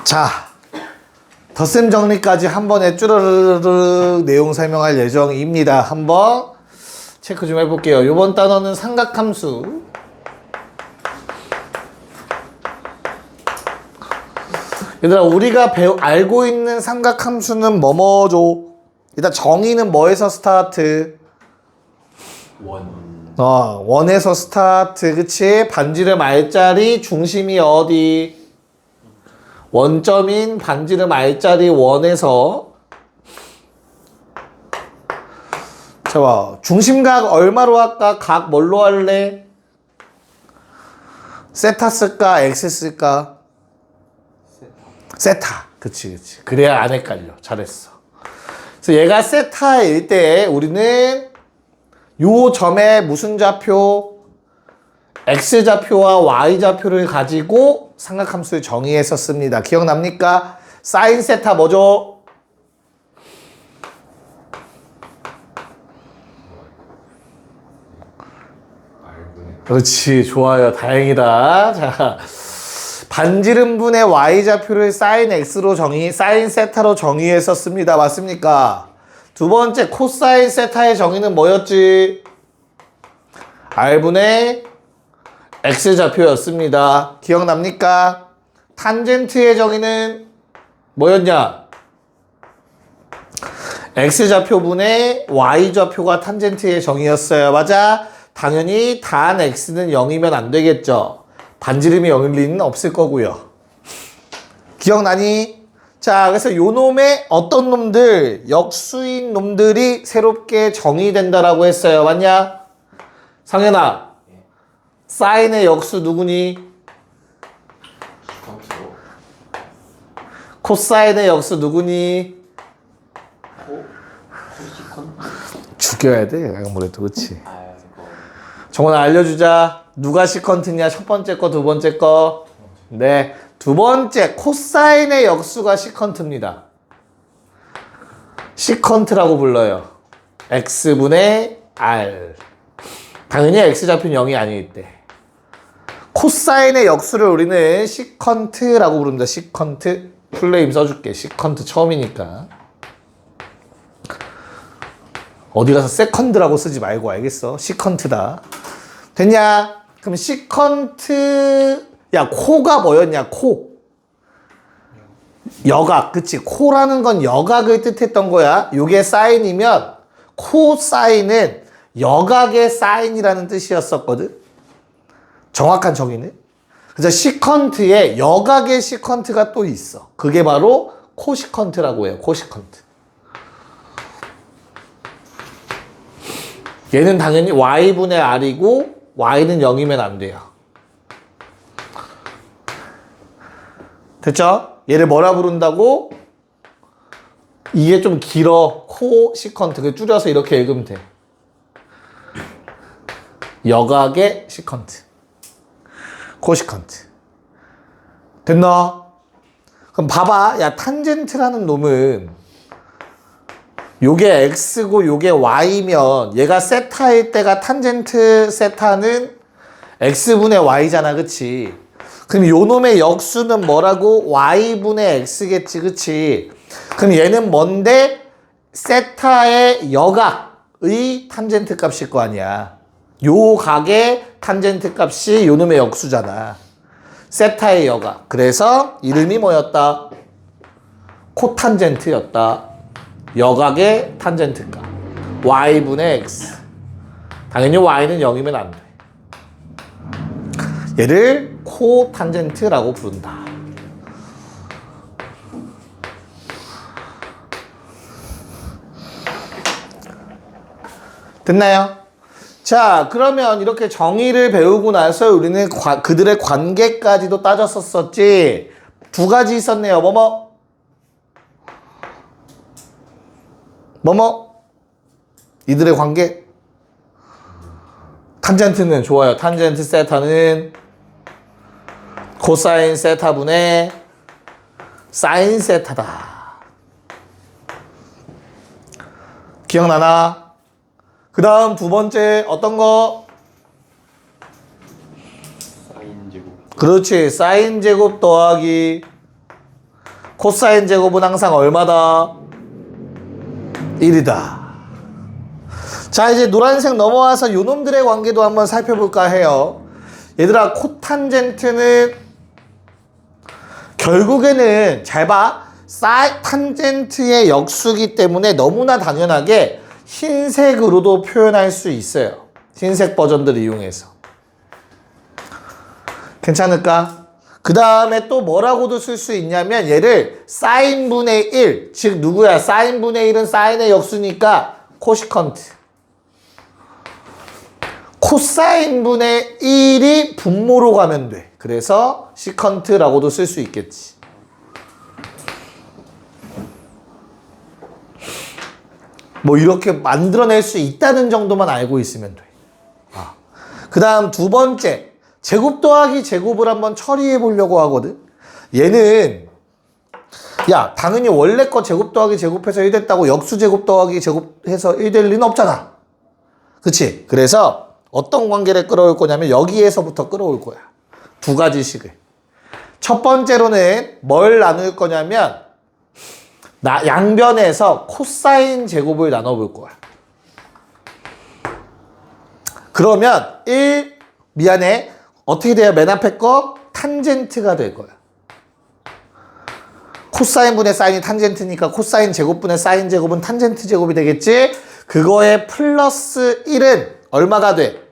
자, 덧셈 정리까지 한 번에 쭈르르르 내용 설명할 예정입니다. 한번 체크 좀 해볼게요. 이번 단어는 삼각함수. 얘들아, 우리가 알고 있는 삼각함수는 뭐뭐죠? 일단 정의는 뭐에서 스타트? 원에서 스타트, 그치? 반지름 R자리 중심이 어디? 원점인 반지름 R자리 원에서. 자, 봐. 중심각 얼마로 할까? 각 뭘로 할래? 세타 쓸까? X 쓸까? 세타. 그치. 그래야 안 헷갈려. 잘했어. 그래서 얘가 세타일 때 우리는 요 점에 무슨 좌표? X좌표와 Y좌표를 가지고 삼각함수를 정의했었습니다. 기억납니까? 사인 세타 뭐죠? 그렇지, 좋아요. 다행이다. 자, 반지름분의 Y좌표를 사인 X로 사인 세타로 정의했었습니다. 맞습니까? 두 번째, 코사인 세타의 정의는 뭐였지? R분의 X좌표였습니다. 기억납니까? 탄젠트의 정의는 뭐였냐? X좌표분의 Y좌표가 탄젠트의 정의였어요. 맞아? 당연히 단 X는 0이면 안 되겠죠. 반지름이 0일 리는 없을 거고요. 기억나니? 자, 그래서 요 놈의 어떤 놈들, 역수인 놈들이 새롭게 정의된다라고 했어요. 맞냐? 상현아, 사인의 역수 누구니? 코사인의 역수 누구니? 죽여야 돼, 아무래도. 그치? 정원아, 알려주자. 누가 시컨트냐? 첫 번째 거, 두 번째 거. 네, 두 번째 코사인의 역수가 시컨트입니다. 시컨트라고 불러요. X분의 R. 당연히 X좌표는 0이 아닐 때. 코사인의 역수를 우리는 시컨트라고 부릅니다. 시컨트. 풀네임 써줄게. 시컨트 처음이니까. 어디 가서 세컨드라고 쓰지 말고, 알겠어? 시컨트다. 됐냐? 그럼 시컨트, 야, 코가 뭐였냐? 코. 여각. 그치? 코라는 건 여각을 뜻했던 거야. 요게 사인이면 코사인은 여각의 사인이라는 뜻이었었거든. 정확한 정의는. 그래서 시컨트에 여각의 시컨트가 또 있어. 그게 바로 코시컨트라고 해요. 코시컨트. 얘는 당연히 Y분의 R이고 Y는 0이면 안 돼요. 됐죠? 얘를 뭐라 부른다고? 이게 좀 길어. 코시컨트. 그 줄여서 이렇게 읽으면 돼. 여각의 시컨트. 코시컨트. 됐나? 그럼 봐봐. 야, 탄젠트라는 놈은 요게 X고 요게 Y면 얘가 세타일 때가 탄젠트 세타는 X분의 Y잖아. 그치? 그럼 요 놈의 역수는 뭐라고? Y분의 X겠지. 그치? 그럼 얘는 뭔데? 세타의 여각의 탄젠트 값일 거 아니야. 요 각의 탄젠트 값이 요 놈의 역수잖아. 세타의 여각. 그래서 이름이 뭐였다? 코탄젠트였다. 여각의 탄젠트 값. Y분의 X. 당연히 Y는 0이면 안 돼. 얘를 코탄젠트라고 부른다. 됐나요? 자, 그러면 이렇게 정의를 배우고 나서 우리는 그들의 관계까지도 따졌었지. 두 가지 있었네요. 뭐뭐? 이들의 관계. 탄젠트는 좋아요. 탄젠트 세타는 코사인 세타분의 사인 세타다. 기억나나? 그 다음 두 번째 어떤 거? 사인 제곱. 그렇지. 사인 제곱 더하기 코사인 제곱은 항상 얼마다? 1이다. 자, 이제 노란색 넘어와서 요놈들의 관계도 한번 살펴볼까 해요. 얘들아, 코탄젠트는 결국에는 잘 봐. 탄젠트의 역수기 때문에 너무나 당연하게 흰색으로도 표현할 수 있어요. 흰색 버전들을 이용해서. 괜찮을까? 그 다음에 또 뭐라고도 쓸 수 있냐면 얘를 사인분의 1, 즉 누구야? 사인분의 1은 사인의 역수니까 코시컨트. 코사인분의 1이 분모로 가면 돼. 그래서 시컨트라고도 쓸 수 있겠지. 뭐 이렇게 만들어낼 수 있다는 정도만 알고 있으면 돼. 그 다음 두 번째, 제곱 더하기 제곱을 한번 처리해 보려고 하거든. 얘는 야, 당연히 원래 거 제곱 더하기 제곱해서 1 됐다고 역수 제곱 더하기 제곱해서 1 될 리는 없잖아. 그치? 그래서 어떤 관계를 끌어올 거냐면 여기에서부터 끌어올 거야. 두 가지씩을. 첫 번째로는 뭘 나눌 거냐면 양변에서 코사인 제곱을 나눠볼 거야. 그러면 미안해. 어떻게 돼요? 맨 앞에 거 탄젠트가 될 거야. 코사인분의 사인이 탄젠트니까 코사인 제곱분의 사인 제곱은 탄젠트 제곱이 되겠지? 그거에 플러스 1은 얼마가 돼?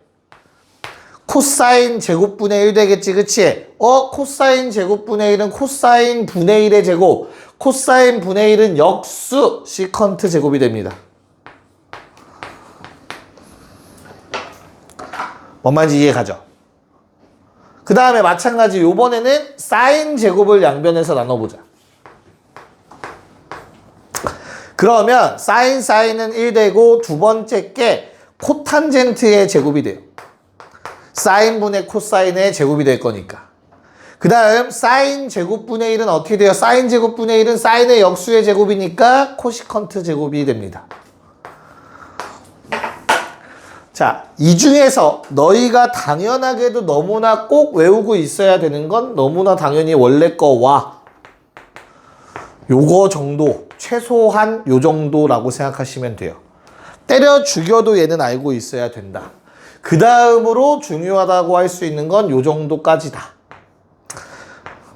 코사인 제곱분의 1 되겠지, 그치? 코사인 제곱분의 1은 코사인 분의 1의 제곱. 코사인 분의 1은 역수 시컨트 제곱이 됩니다. 뭔 말인지 이해 가죠? 그 다음에 마찬가지 요번에는 사인 제곱을 양변에서 나눠보자. 그러면 사인은 1 되고 두 번째 게 코탄젠트의 제곱이 돼요. 사인분의 코사인의 제곱이 될 거니까. 그 다음 사인 제곱분의 1은 어떻게 돼요? 사인 제곱분의 1은 사인의 역수의 제곱이니까 코시컨트 제곱이 됩니다. 자, 이 중에서 너희가 당연하게도 너무나 꼭 외우고 있어야 되는 건 너무나 당연히 원래 거와 요거 정도, 최소한 요 정도라고 생각하시면 돼요. 때려 죽여도 얘는 알고 있어야 된다. 그 다음으로 중요하다고 할 수 있는 건 요 정도까지다.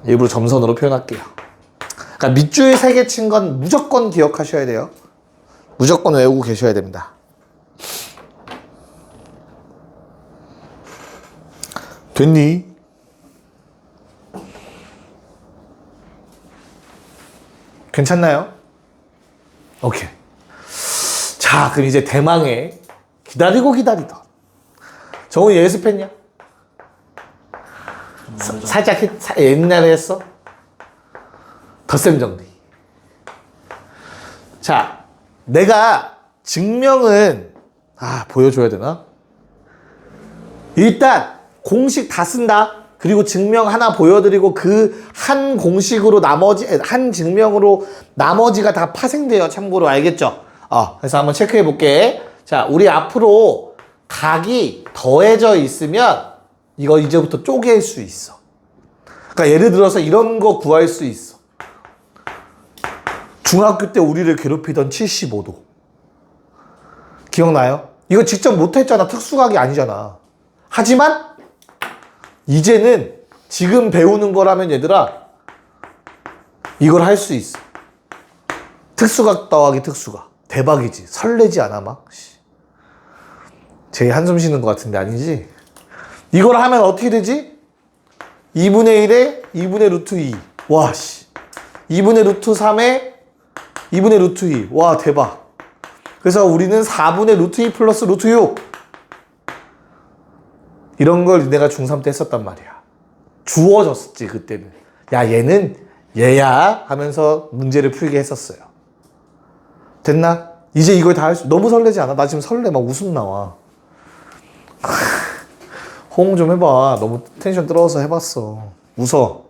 일부러 점선으로 표현할게요. 그러니까 밑줄 3개 친 건 무조건 기억하셔야 돼요. 무조건 외우고 계셔야 됩니다. 됐니? 괜찮나요? 오케이. 자, 그럼 이제 대망의 기다리던 정훈이 예습했냐? 살짝 옛날에 했어? 덧셈 정리. 자, 내가 증명은 보여줘야 되나? 일단 공식 다 쓴다. 그리고 증명 하나 보여드리고 그 한 공식으로 한 증명으로 나머지가 다 파생돼요. 참고로 알겠죠? 그래서 한번 체크해 볼게. 자, 우리 앞으로 각이 더해져 있으면 이거 이제부터 쪼갤 수 있어. 그러니까 예를 들어서 이런 거 구할 수 있어. 중학교 때 우리를 괴롭히던 75도. 기억나요? 이거 직접 못했잖아. 특수각이 아니잖아. 하지만 이제는 지금 배우는 거라면 얘들아 이걸 할 수 있어. 특수각 더하기 특수각. 대박이지. 설레지 않아 막? 제일 한숨 쉬는 것 같은데 아니지? 이걸 하면 어떻게 되지? 2분의 1에 2분의 루트 2. 와, 2분의 루트 3에 2분의 루트 2. 와, 대박. 그래서 우리는 4분의 루트 2 플러스 루트 6. 이런 걸 내가 중3 때 했었단 말이야. 주어졌었지, 그때는. 야, 얘는 얘야 하면서 문제를 풀게 했었어요. 됐나? 이제 이걸 다 할 수, 너무 설레지 않아? 나 지금 설레, 막 웃음 나와. 호응 좀 해봐. 너무 텐션 떨어져서 해봤어. 웃어.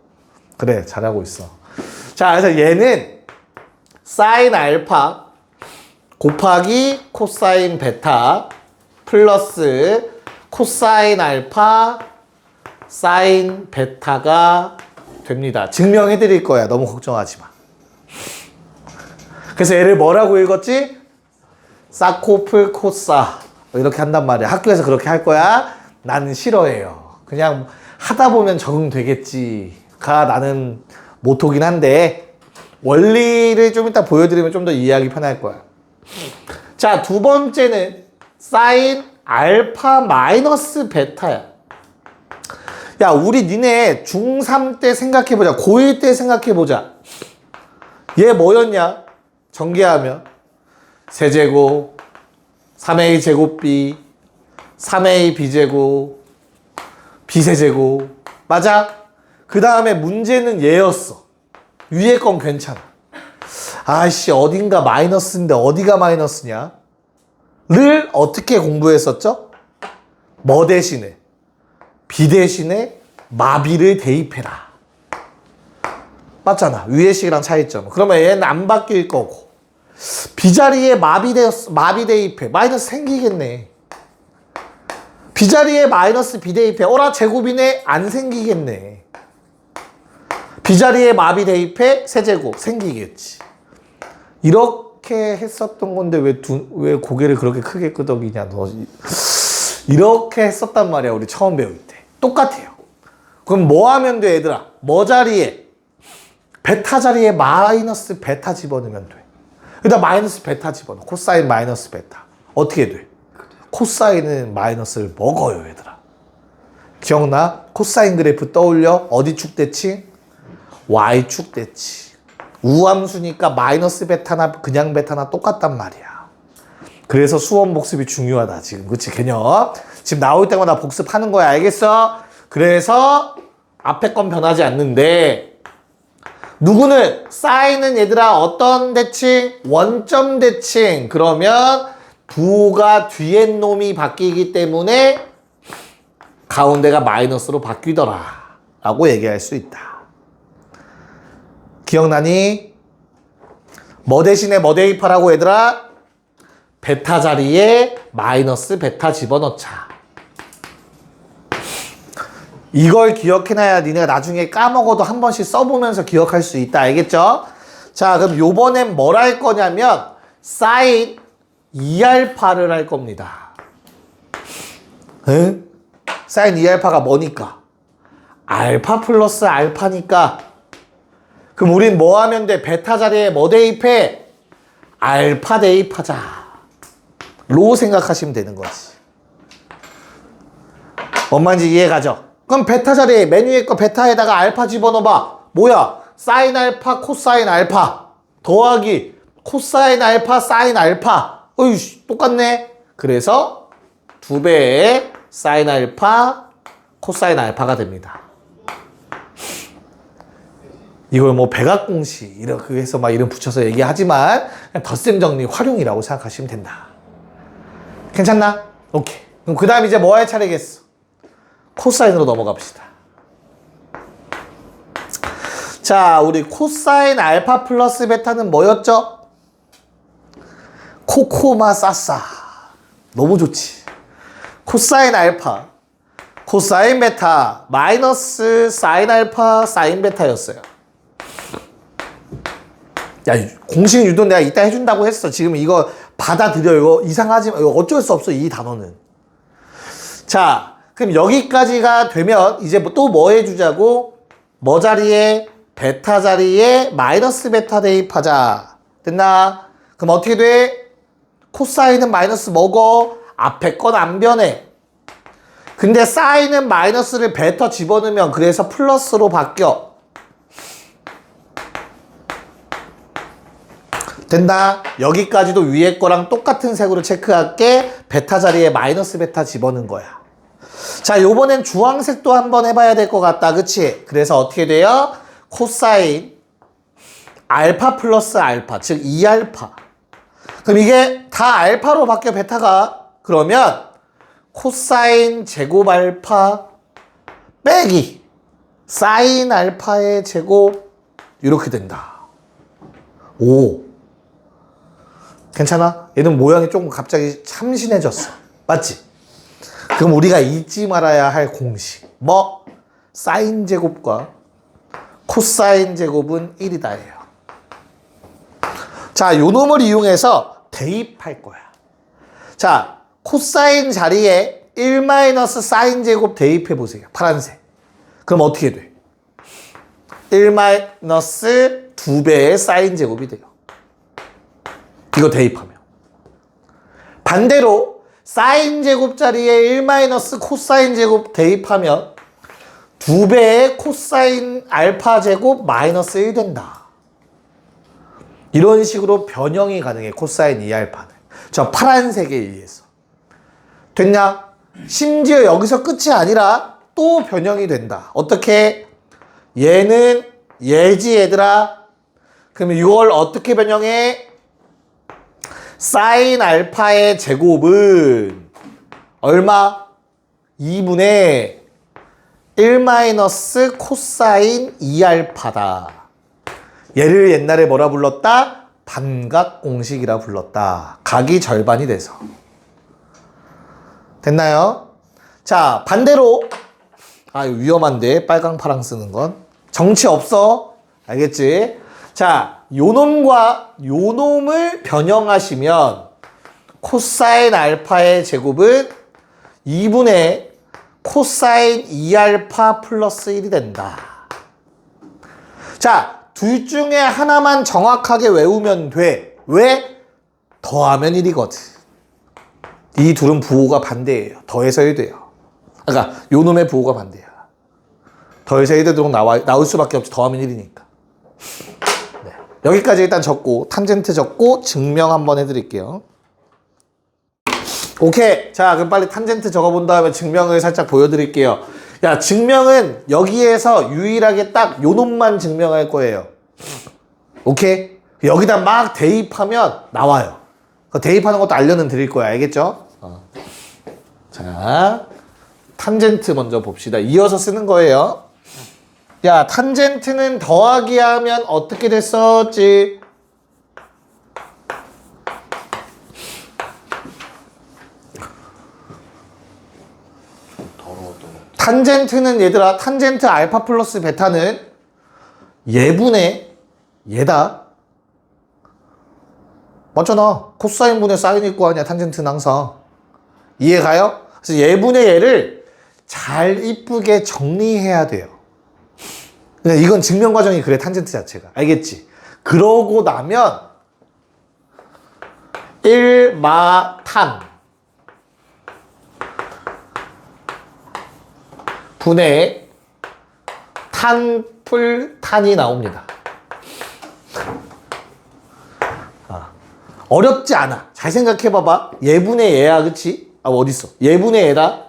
그래, 잘하고 있어. 자, 그래서 얘는 사인 알파 곱하기 코사인 베타 플러스 코사인 알파 사인 베타가 됩니다. 증명해 드릴 거야. 너무 걱정하지 마. 그래서 얘를 뭐라고 읽었지? 사코플 코사 이렇게 한단 말이야. 학교에서 그렇게 할 거야? 나는 싫어해요. 그냥 하다 보면 적응되겠지가 나는 모토긴 한데 원리를 좀 이따 보여드리면 좀 더 이해하기 편할 거야. 자, 두 번째는 사인 알파 마이너스 베타야. 야, 우리 니네 중3 때 생각해보자. 고1 때 생각해보자. 얘 뭐였냐? 전개하면 세제곱 3a 제곱 b 3a b제곱 b세제곱 맞아? 그 다음에 문제는 얘였어. 위에 건 괜찮아. 아이씨 어딘가 마이너스인데 어디가 마이너스냐? 를 어떻게 공부했었죠? 뭐 대신에? b 대신에 마비를 대입해라. 맞잖아. 위의 식이랑 차이점. 그러면 얘는 안 바뀔 거고 b자리에 마비 대입해. 마이너스 생기겠네. b자리에 마이너스 b 대입해. 어라 제곱이네. 안 생기겠네. b자리에 마비 대입해. 세제곱 생기겠지. 이렇게 했었던 건데 왜 고개를 그렇게 크게 끄덕이냐 너. 이렇게 했었단 말이야. 우리 처음 배울 때. 똑같아요. 그럼 뭐 하면 돼 얘들아? 뭐 자리에? 베타 자리에 마이너스 베타 집어넣으면 돼. 그다음 마이너스 베타 집어넣어. 코사인 마이너스 베타. 어떻게 돼? 코사인은 마이너스를 먹어요 얘들아. 기억나? 코사인 그래프 떠올려? 어디 축 대칭? Y축 대칭. 우함수니까 마이너스 베타나 그냥 베타나 똑같단 말이야. 그래서 수원 복습이 중요하다 지금. 그치 개념? 지금 나올 때마다 복습하는 거야. 알겠어? 그래서 앞에 건 변하지 않는데 누구는 사인은 얘들아 어떤 대칭? 원점 대칭. 그러면 부호가 뒤에 놈이 바뀌기 때문에 가운데가 마이너스로 바뀌더라 라고 얘기할 수 있다. 기억나니? 뭐 대신에 뭐 대입하라고 얘들아? 베타 자리에 마이너스 베타 집어넣자. 이걸 기억해놔야 니네가 나중에 까먹어도 한 번씩 써보면서 기억할 수 있다. 알겠죠? 자, 그럼 요번엔 뭘 할 거냐면 사인 2알파를 할 겁니다. 응? 사인 2알파가 뭐니까? 알파 플러스 알파니까. 그럼 우린 뭐 하면 돼? 베타 자리에 뭐 대입해? 알파 대입하자. 로 생각하시면 되는 거지. 뭔 말인지 이해가죠? 그럼 베타 자리에 맨 위에 거 베타에다가 알파 집어넣어봐. 뭐야? 사인 알파 코사인 알파 더하기 코사인 알파 사인 알파. 어이씨 똑같네. 그래서 2배의 사인 알파 코사인 알파가 됩니다. 이걸 뭐 백악공식 이렇게 해서 막 이름 붙여서 얘기하지만 그냥 덧셈 정리 활용이라고 생각하시면 된다. 괜찮나? 오케이. 그럼 그 다음 이제 뭐 할 차례겠어? 코사인으로 넘어갑시다. 자, 우리 코사인 알파 플러스 베타는 뭐였죠? 코코마 싸싸. 너무 좋지. 코사인 알파, 코사인 베타, 마이너스 사인 알파, 사인 베타였어요. 야, 공식 유도 내가 이따 해준다고 했어. 지금 이거 받아들여. 이거 이상하지만 이거 어쩔 수 없어. 이 단어는. 자, 그럼 여기까지가 되면 이제 또 뭐 해주자고? 뭐 자리에? 베타 자리에 마이너스 베타 대입하자. 됐나? 그럼 어떻게 돼? 코사인은 마이너스 먹어. 앞에 건 안 변해. 근데 사인은 마이너스를 베타 집어넣으면 그래서 플러스로 바뀌어. 된다? 여기까지도 위에 거랑 똑같은 색으로 체크할게. 베타 자리에 마이너스 베타 집어넣은 거야. 자, 요번엔 주황색도 한번 해봐야 될 것 같다. 그치? 그래서 어떻게 돼요? 코사인 알파 플러스 알파, 즉 2알파. 그럼 이게 다 알파로 바뀌어 베타가. 그러면 코사인 제곱 알파 빼기 사인 알파의 제곱 이렇게 된다. 오, 괜찮아? 얘는 모양이 조금 갑자기 참신해졌어. 맞지? 그럼 우리가 잊지 말아야 할 공식. 뭐? 사인 제곱과 코사인 제곱은 1이다 예요. 자, 요 놈을 이용해서 대입할 거야. 자, 코사인 자리에 1 사인 제곱 대입해 보세요. 파란색. 그럼 어떻게 돼? 1 2배의 사인 제곱이 돼요. 이거 대입하면. 반대로 사인 제곱 자리에 1 코사인 제곱 대입하면 2배의 코사인 알파 제곱 마이너스 1 된다. 이런 식으로 변형이 가능해. 코사인 2알파는. 저 파란색에 의해서. 됐냐? 심지어 여기서 끝이 아니라 또 변형이 된다. 어떻게? 얘는 얘지 얘들아. 그러면 이걸 어떻게 변형해? 사인 알파의 제곱은 얼마? 2분의 1 코사인 2알파다. 얘를 옛날에 뭐라 불렀다? 반각공식이라 불렀다. 각이 절반이 돼서. 됐나요? 자, 반대로 이거 위험한데 빨강 파랑 쓰는 건 정치 없어. 알겠지? 자, 요놈과 요놈을 변형하시면 코사인 알파의 제곱은 2분의 코사인 2알파 플러스 1이 된다. 자, 둘 중에 하나만 정확하게 외우면 돼. 왜? 더하면 1이거든. 이 둘은 부호가 반대예요. 더해서 1 돼요. 그러니까 요놈의 부호가 반대야. 더해서 1 되도록 나올 수밖에 없지. 더하면 1이니까. 네. 여기까지 일단 적고 탄젠트 적고 증명 한번 해드릴게요. 오케이. 자, 그럼 빨리 탄젠트 적어본 다음에 증명을 살짝 보여드릴게요. 야, 증명은 여기에서 유일하게 딱 요 놈만 증명할 거예요. 오케이? 여기다 막 대입하면 나와요. 대입하는 것도 알려는 드릴 거야. 알겠죠? 자, 탄젠트 먼저 봅시다. 이어서 쓰는 거예요. 야, 탄젠트는 더하기 하면 어떻게 됐었지? 탄젠트는 얘들아, 탄젠트 알파 플러스 베타는 얘분의 얘다. 맞잖아. 코사인 분의 사인 있고 아니야. 탄젠트는 항상. 이해가요? 그래서 얘분의 얘를 잘 이쁘게 정리해야 돼요. 이건 증명 과정이 그래. 탄젠트 자체가. 알겠지? 그러고 나면 1마탄 분의 탄풀탄이 나옵니다. 어렵지 않아. 잘 생각해봐봐. 얘분의 얘야, 그치? 어딨어? 얘분의 얘다.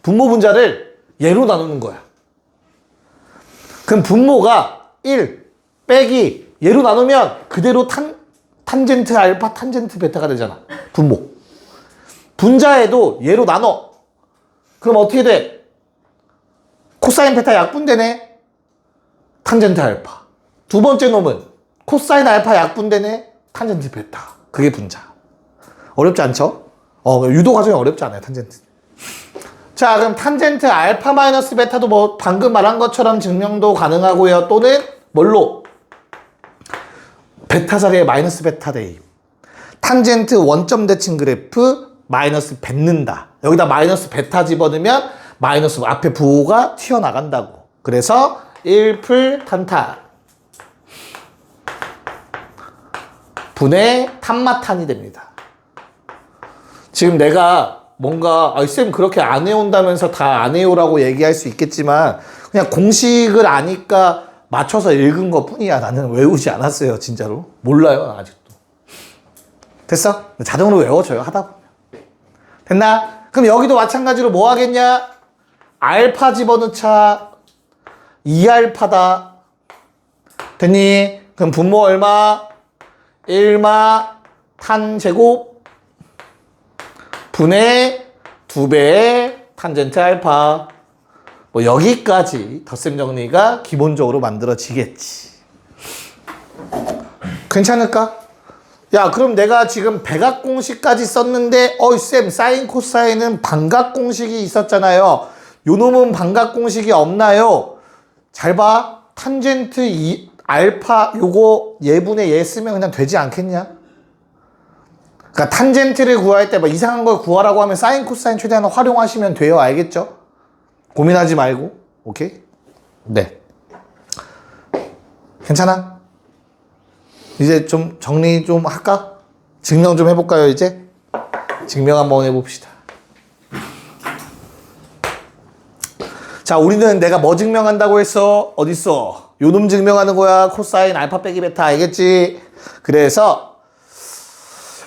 분모 분자를 얘로 나누는 거야. 그럼 분모가 1 빼기 얘로 나누면 그대로 탄젠트 알파, 탄젠트 베타가 되잖아. 분모. 분자에도 얘로 나눠. 그럼 어떻게 돼? 코사인 베타 약분되네. 탄젠트 알파. 두 번째 놈은 코사인 알파 약분되네. 탄젠트 베타. 그게 분자. 어렵지 않죠? 유도 과정이 어렵지 않아요, 탄젠트. 자, 그럼 탄젠트 알파 마이너스 베타도 뭐 방금 말한 것처럼 증명도 가능하고요. 또는 뭘로? 베타 자리에 마이너스 베타 대입. 탄젠트 원점 대칭 그래프 마이너스 뱉는다. 여기다 마이너스 베타 집어넣으면 마이너스 앞에 부호가 튀어나간다고. 그래서 1풀 탄탄 분의 탄마탄이 됩니다. 지금 내가 뭔가 쌤 그렇게 안 해온다면서 다 안 해오라고 얘기할 수 있겠지만 그냥 공식을 아니까 맞춰서 읽은 것 뿐이야. 나는 외우지 않았어요. 진짜로. 몰라요. 아직도. 됐어? 자동으로 외워져요. 하다 보면. 됐나? 그럼 여기도 마찬가지로 뭐 하겠냐? 알파 집어넣자. 2알파다. 됐니? 그럼 분모 얼마? 1마 탄 제곱 분의 2배의 탄젠트 알파. 뭐 여기까지 덧셈 정리가 기본적으로 만들어지겠지. 괜찮을까? 야, 그럼 내가 지금 백악공식까지 썼는데 쌤 사인 코사인은 반각공식이 있었잖아요. 요놈은 반각공식이 없나요? 잘 봐. 탄젠트 알파 요거 예분의 예 쓰면 그냥 되지 않겠냐? 그러니까 탄젠트를 구할 때 뭐 이상한 걸 구하라고 하면 사인 코사인 최대한 활용하시면 돼요. 알겠죠? 고민하지 말고. 오케이? 네. 괜찮아? 이제 좀 정리 좀 할까? 증명 좀 해볼까요, 이제? 증명 한번 해봅시다. 자, 우리는 내가 뭐 증명한다고 했어? 어딨어? 요놈 증명하는 거야. 코사인 알파 빼기 베타. 알겠지? 그래서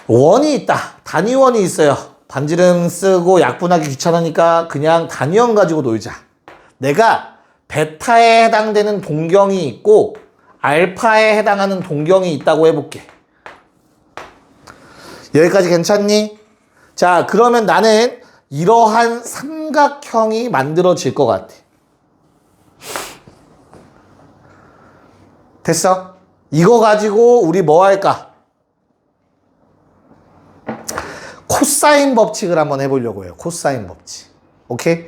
원이 있다. 단위원이 있어요. 반지름 쓰고 약분하기 귀찮으니까 그냥 단위원 가지고 놀자. 내가 베타에 해당되는 동경이 있고 알파에 해당하는 동경이 있다고 해볼게. 여기까지 괜찮니? 자, 그러면 나는 이러한 삼각형이 만들어질 것 같아. 됐어? 이거 가지고 우리 뭐 할까? 코사인 법칙을 한번 해보려고 해요. 코사인 법칙. 오케이?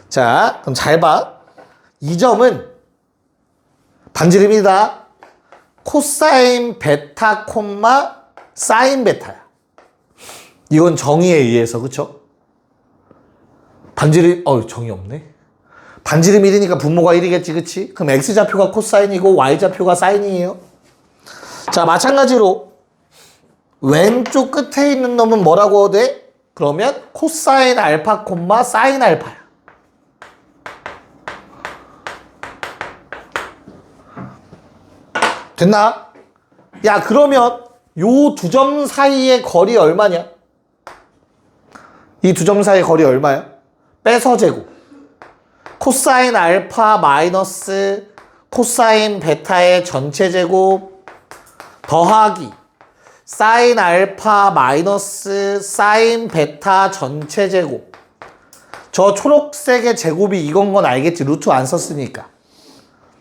자, 그럼 잘 봐. 이 점은 반지름이다. 코사인 베타 콤마 사인 베타야. 이건 정의에 의해서, 그쵸? 반지름, 정의 없네. 반지름 1이니까 분모가 1이겠지, 그치? 그럼 x좌표가 코사인이고 y좌표가 사인이에요. 자, 마찬가지로 왼쪽 끝에 있는 놈은 뭐라고 돼? 그러면 코사인 알파 콤마 사인 알파야. 됐나? 야, 그러면 요 두 점 사이의 거리 얼마냐? 이 두 점 사이의 거리 얼마야? 빼서 제곱. 코사인 알파 마이너스 코사인 베타의 전체 제곱 더하기 사인 알파 마이너스 사인 베타 전체 제곱. 저 초록색의 제곱이 이건 건 알겠지? 루트 안 썼으니까.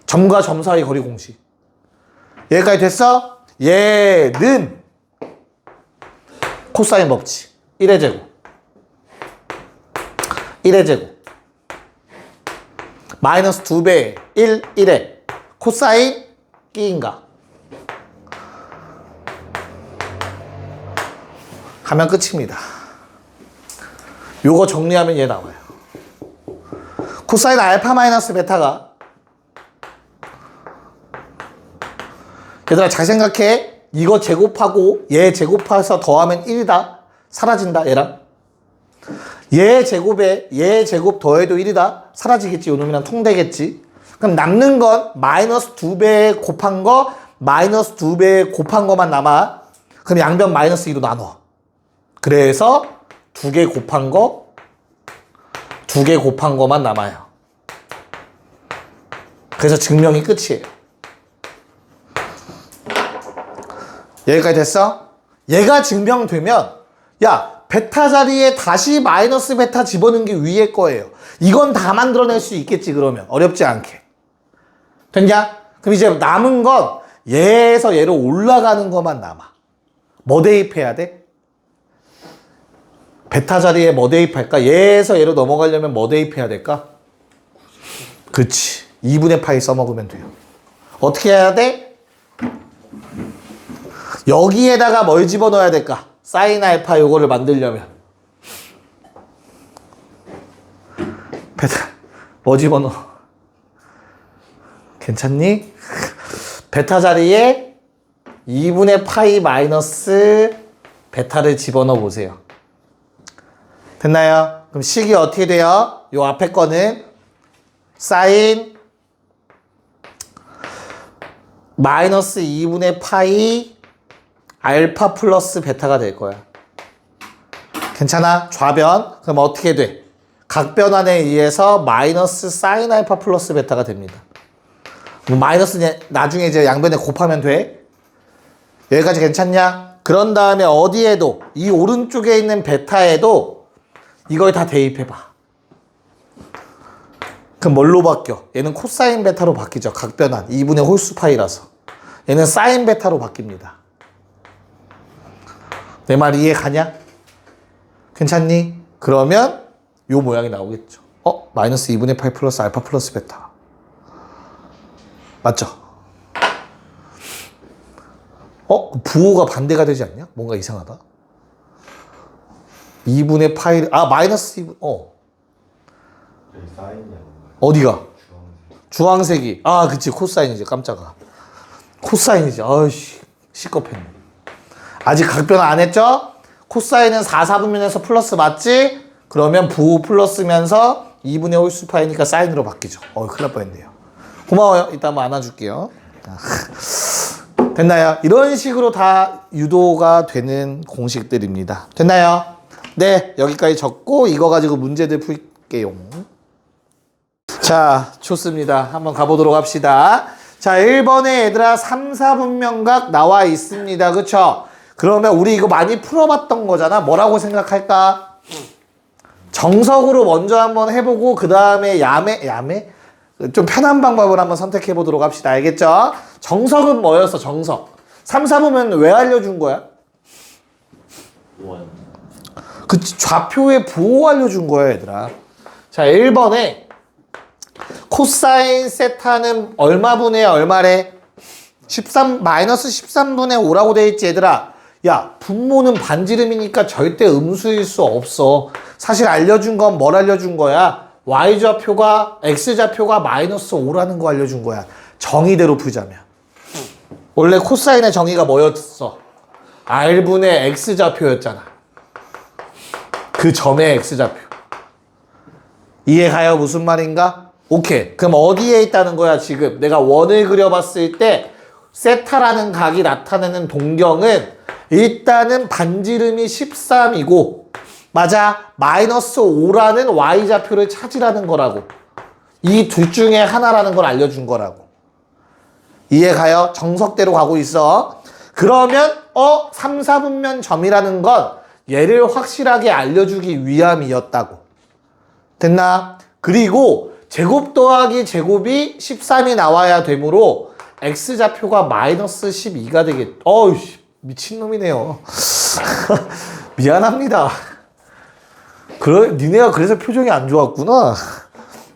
점과 점 사이 거리 공식. 여기까지 됐어? 얘는 코사인 법칙. 1의 제곱. 1의 제곱. 마이너스 2배 1, 1에 코사인 끼인가? 하면 끝입니다. 요거 정리하면 얘 나와요. 코사인 알파 마이너스 베타가 얘들아 잘 생각해. 이거 제곱하고 얘 제곱해서 더하면 1이다. 사라진다 얘랑. 얘 제곱에 얘 제곱 더해도 1이다. 사라지겠지. 요놈이랑 통되겠지. 그럼 남는 건 마이너스 2배 곱한 거 마이너스 2배 곱한 거만 남아. 그럼 양변 마이너스 2로 나눠. 그래서 2개 곱한 거 2개 곱한 거만 남아요. 그래서 증명이 끝이에요. 여기까지 됐어? 얘가 증명되면 야 베타 자리에 다시 마이너스 베타 집어넣는 게 위에 거예요. 이건 다 만들어낼 수 있겠지. 그러면 어렵지 않게 됐냐? 그럼 이제 남은 건 얘에서 얘로 올라가는 것만 남아. 뭐 대입해야 돼? 베타 자리에 뭐 대입할까? 얘에서 얘로 넘어가려면 뭐 대입해야 될까? 그치. 2분의 파이 써먹으면 돼요. 어떻게 해야 돼? 여기에다가 뭘 집어넣어야 될까? 사인 알파 요거를 만들려면 베타 뭐 집어넣어? 괜찮니? 베타 자리에 2분의 파이 마이너스 베타를 집어넣어 보세요. 됐나요? 그럼 식이 어떻게 돼요? 요 앞에 거는 사인 마이너스 2분의 파이 알파 플러스 베타가 될 거야. 괜찮아? 좌변. 그럼 어떻게 돼? 각변환에 의해서 마이너스 사인 알파 플러스 베타가 됩니다. 마이너스 나중에 이제 양변에 곱하면 돼. 여기까지 괜찮냐? 그런 다음에 어디에도 이 오른쪽에 있는 베타에도 이걸 다 대입해봐. 그럼 뭘로 바뀌어? 얘는 코사인 베타로 바뀌죠. 각변환 2분의 홀수 파이라서. 얘는 사인 베타로 바뀝니다. 내 말 이해 가냐? 괜찮니? 그러면 요 모양이 나오겠죠. 마이너스 2분의 8 플러스 알파 플러스 베타. 맞죠? 부호가 반대가 되지 않냐? 뭔가 이상하다. 2분의 파이, 마이너스 2분, 어디가? 주황색이. 그치. 코사인이지. 깜짝아. 코사인이지. 아이씨. 시겁했네. 아직 각변 안 했죠? 코사인은 4, 4분면에서 플러스 맞지? 그러면 부호 플러스면서 2분의 홀수 파이니까 사인으로 바뀌죠. 큰일 날 뻔했네요. 고마워요. 이따 한번 안아줄게요. 됐나요? 이런 식으로 다 유도가 되는 공식들입니다. 됐나요? 네, 여기까지 적고 이거 가지고 문제들 풀게요. 자, 좋습니다. 한번 가보도록 합시다. 자, 1번에 얘들아 3, 4분면각 나와 있습니다. 그쵸? 그러면 우리 이거 많이 풀어봤던 거잖아. 뭐라고 생각할까? 정석으로 먼저 한번 해보고 그 다음에 야매? 좀 편한 방법을 한번 선택해 보도록 합시다. 알겠죠? 정석은 뭐였어? 정석. 3, 4분면 왜 알려준 거야? 그치, 좌표의 부호 알려준 거야, 얘들아. 자, 1번에 코사인 세타는 얼마분의 얼마래? 마이너스 13분의 5라고 돼 있지, 얘들아. 야, 분모는 반지름이니까 절대 음수일 수 없어. 사실 알려준 건 뭘 알려준 거야? y좌표가, x좌표가 마이너스 5라는 거 알려준 거야. 정의대로 풀자면. 원래 코사인의 정의가 뭐였어? r분의 x좌표였잖아. 그 점의 x좌표. 이해가요? 무슨 말인가? 오케이. 그럼 어디에 있다는 거야, 지금? 내가 원을 그려봤을 때 세타라는 각이 나타내는 동경은 일단은 반지름이 13이고 맞아. 마이너스 5라는 y좌표를 찾으라는 거라고. 이 둘 중에 하나라는 걸 알려준 거라고. 이해가요? 정석대로 가고 있어. 그러면 3, 4분면 점이라는 건 얘를 확실하게 알려주기 위함이었다고. 됐나? 그리고 제곱 더하기 제곱이 13이 나와야 되므로 x좌표가 마이너스 12가 되겠. 미친놈이네요. 미안합니다. 니네가 그래서 표정이 안 좋았구나.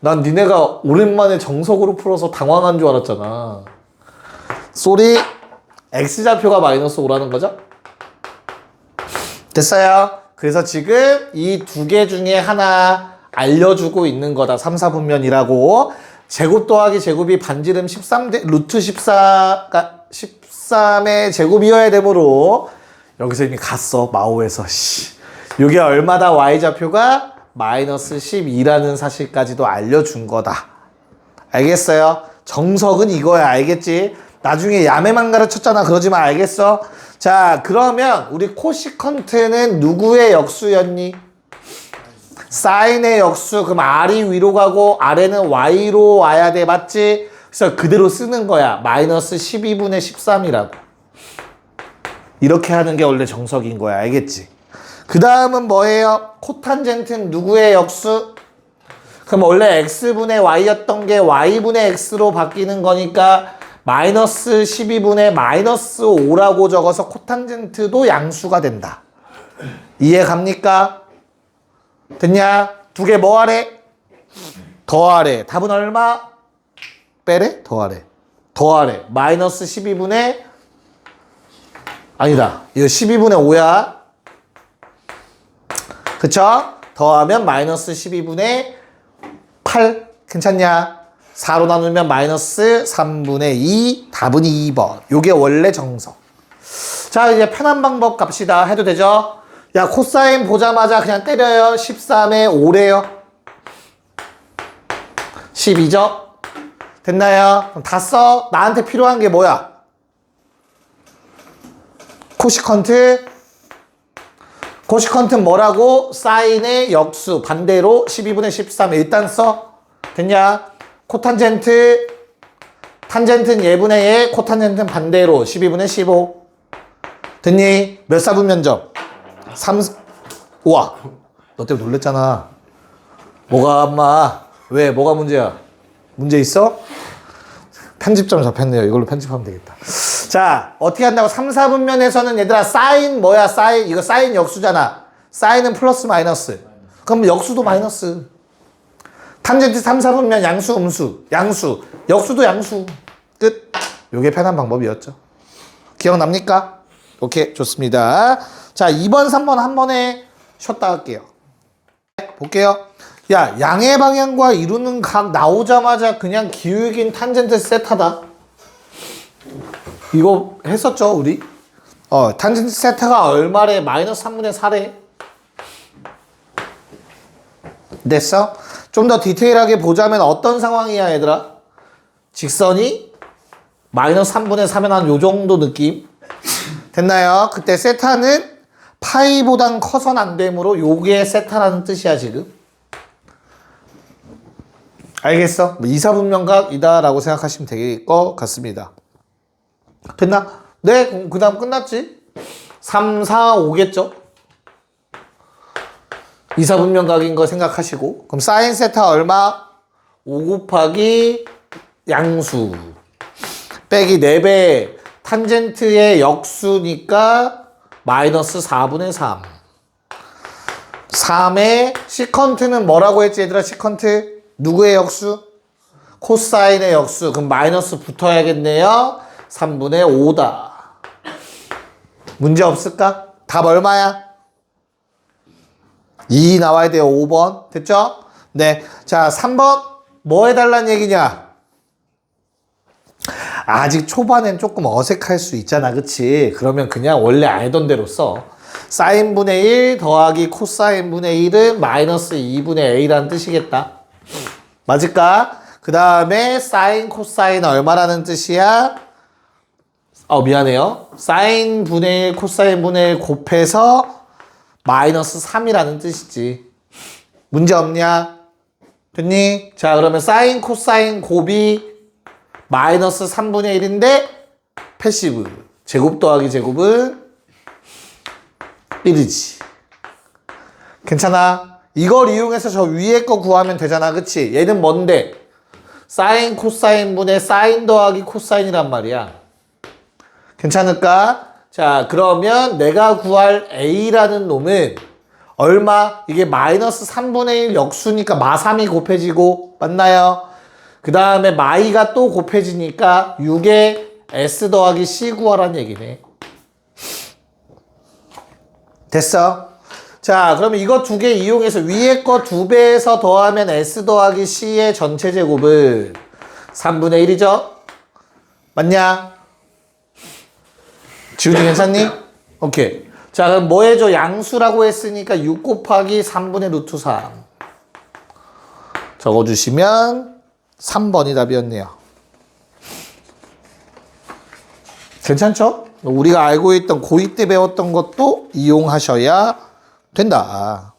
난 니네가 오랜만에 정석으로 풀어서 당황한 줄 알았잖아. 쏘리. x좌표가 마이너스 5라는 거죠? 됐어요? 그래서 지금 이 두 개 중에 하나 알려주고 있는 거다. 3, 4분면이라고. 제곱 더하기 제곱이 반지름 루트 13의 제곱이어야 되므로 여기서 이미 갔어. 마오에서. 이게 얼마다? y좌표가 마이너스 12라는 사실까지도 알려준 거다. 알겠어요? 정석은 이거야. 알겠지? 나중에 야매만 가르쳤잖아. 그러지만 알겠어? 자, 그러면 우리 코시컨트는 누구의 역수였니? 사인의 역수. 그럼 r이 위로 가고 아래는 y로 와야 돼. 맞지? 그래서 그대로 쓰는 거야. 마이너스 12분의 13이라고. 이렇게 하는 게 원래 정석인 거야. 알겠지? 그 다음은 뭐예요? 코탄젠트는 누구의 역수? 그럼 원래 x분의 y였던 게 y분의 x로 바뀌는 거니까 마이너스 12분의 마이너스 5라고 적어서 코탄젠트도 양수가 된다. 이해 갑니까? 됐냐? 두 개 뭐 하래? 더하래. 답은 얼마? 빼래? 더하래. 더하래. 마이너스 12분의 아니다. 이거 12분의 5야. 그쵸? 더하면 마이너스 12분의 8. 괜찮냐? 4로 나누면 마이너스 3분의 2. 답은 2번. 요게 원래 정석. 자, 이제 편한 방법 갑시다. 해도 되죠? 야, 코사인 보자마자 그냥 때려요. 13에 5래요. 12죠? 됐나요? 그럼 다 써. 나한테 필요한 게 뭐야? 코시컨트. 코시컨트는 뭐라고? 사인의 역수. 반대로 12분의 13. 일단 써. 됐냐? 코탄젠트. 탄젠트는 예분의 예. 코탄젠트는 반대로 12분의 15. 됐니? 몇 사분면점? 3. 우와. 너 때문에 놀랬잖아. 뭐가 엄마? 왜? 뭐가 문제야? 문제 있어? 편집점 잡혔네요. 이걸로 편집하면 되겠다. 자, 어떻게 한다고? 3, 4분면에서는 얘들아 사인 뭐야? 사인. 이거 사인 역수잖아. 사인은 플러스 마이너스. 그럼 역수도 마이너스. 탄젠트 3, 4분면 양수 음수. 양수. 역수도 양수. 끝. 요게 편한 방법이었죠. 기억납니까? 오케이, 좋습니다. 자, 2번, 3번 한 번에 쉬었다 할게요. 볼게요. 야, 양의 방향과 이루는 각 나오자마자 그냥 기울긴 탄젠트 세타다. 이거 했었죠, 우리? 탄젠트 세타가 얼마래? 마이너스 3분의 4래. 됐어? 좀 더 디테일하게 보자면 어떤 상황이야, 얘들아? 직선이 마이너스 3분의 4면 한 요 정도 느낌? 됐나요? 그때 세타는 파이보단 커선 안 되므로 요게 세타라는 뜻이야, 지금. 알겠어? 이사분면각이다 라고 생각하시면 될 것 같습니다. 됐나? 네, 그 다음 끝났지? 3, 4, 5겠죠? 이사분면각인 거 생각하시고. 그럼 사인 세타 얼마? 5 곱하기 양수 빼기 4배 탄젠트의 역수니까 마이너스 4분의 3. 3의 시컨트는 뭐라고 했지, 얘들아? 시컨트 누구의 역수? 코사인의 역수. 그럼 마이너스 붙어야겠네요. 3분의 5다. 문제 없을까? 답 얼마야? 2 나와야 돼요. 5번. 됐죠? 네. 자, 3번 뭐 해달라는 얘기냐? 아직 초반엔 조금 어색할 수 있잖아, 그치? 그러면 그냥 원래 알던 대로 써. 사인분의 1 더하기 코사인분의 1은 마이너스 2분의 a라는 뜻이겠다. 맞을까? 그 다음에 사인 코사인 얼마라는 뜻이야? 미안해요. 사인 분의 1 코사인 분의 1 곱해서 마이너스 3이라는 뜻이지. 문제 없냐? 됐니? 자, 그러면 사인 코사인 곱이 마이너스 3분의 1인데 패시브. 제곱 더하기 제곱은 1이지. 괜찮아? 이걸 이용해서 저 위에 거 구하면 되잖아. 그치? 얘는 뭔데? 사인 코사인 분의 사인 더하기 코사인이란 말이야. 괜찮을까? 자, 그러면 내가 구할 a라는 놈은 얼마? 이게 마이너스 3분의 1 역수니까 마3이 곱해지고, 맞나요? 그 다음에 마이가 또 곱해지니까 6에 s 더하기 c 구하라는 얘기네. 됐어? 자, 그러면 이거 두 개 이용해서 위에 거 2배에서 더하면 s 더하기 c의 전체 제곱은 3분의 1이죠? 맞냐? 지훈이 괜찮니? 오케이. 자, 그럼 뭐 해줘? 양수라고 했으니까 6 곱하기 3분의 루트 3. 적어주시면 3번이 답이었네요. 괜찮죠? 우리가 알고 있던 고2 때 배웠던 것도 이용하셔야 된다.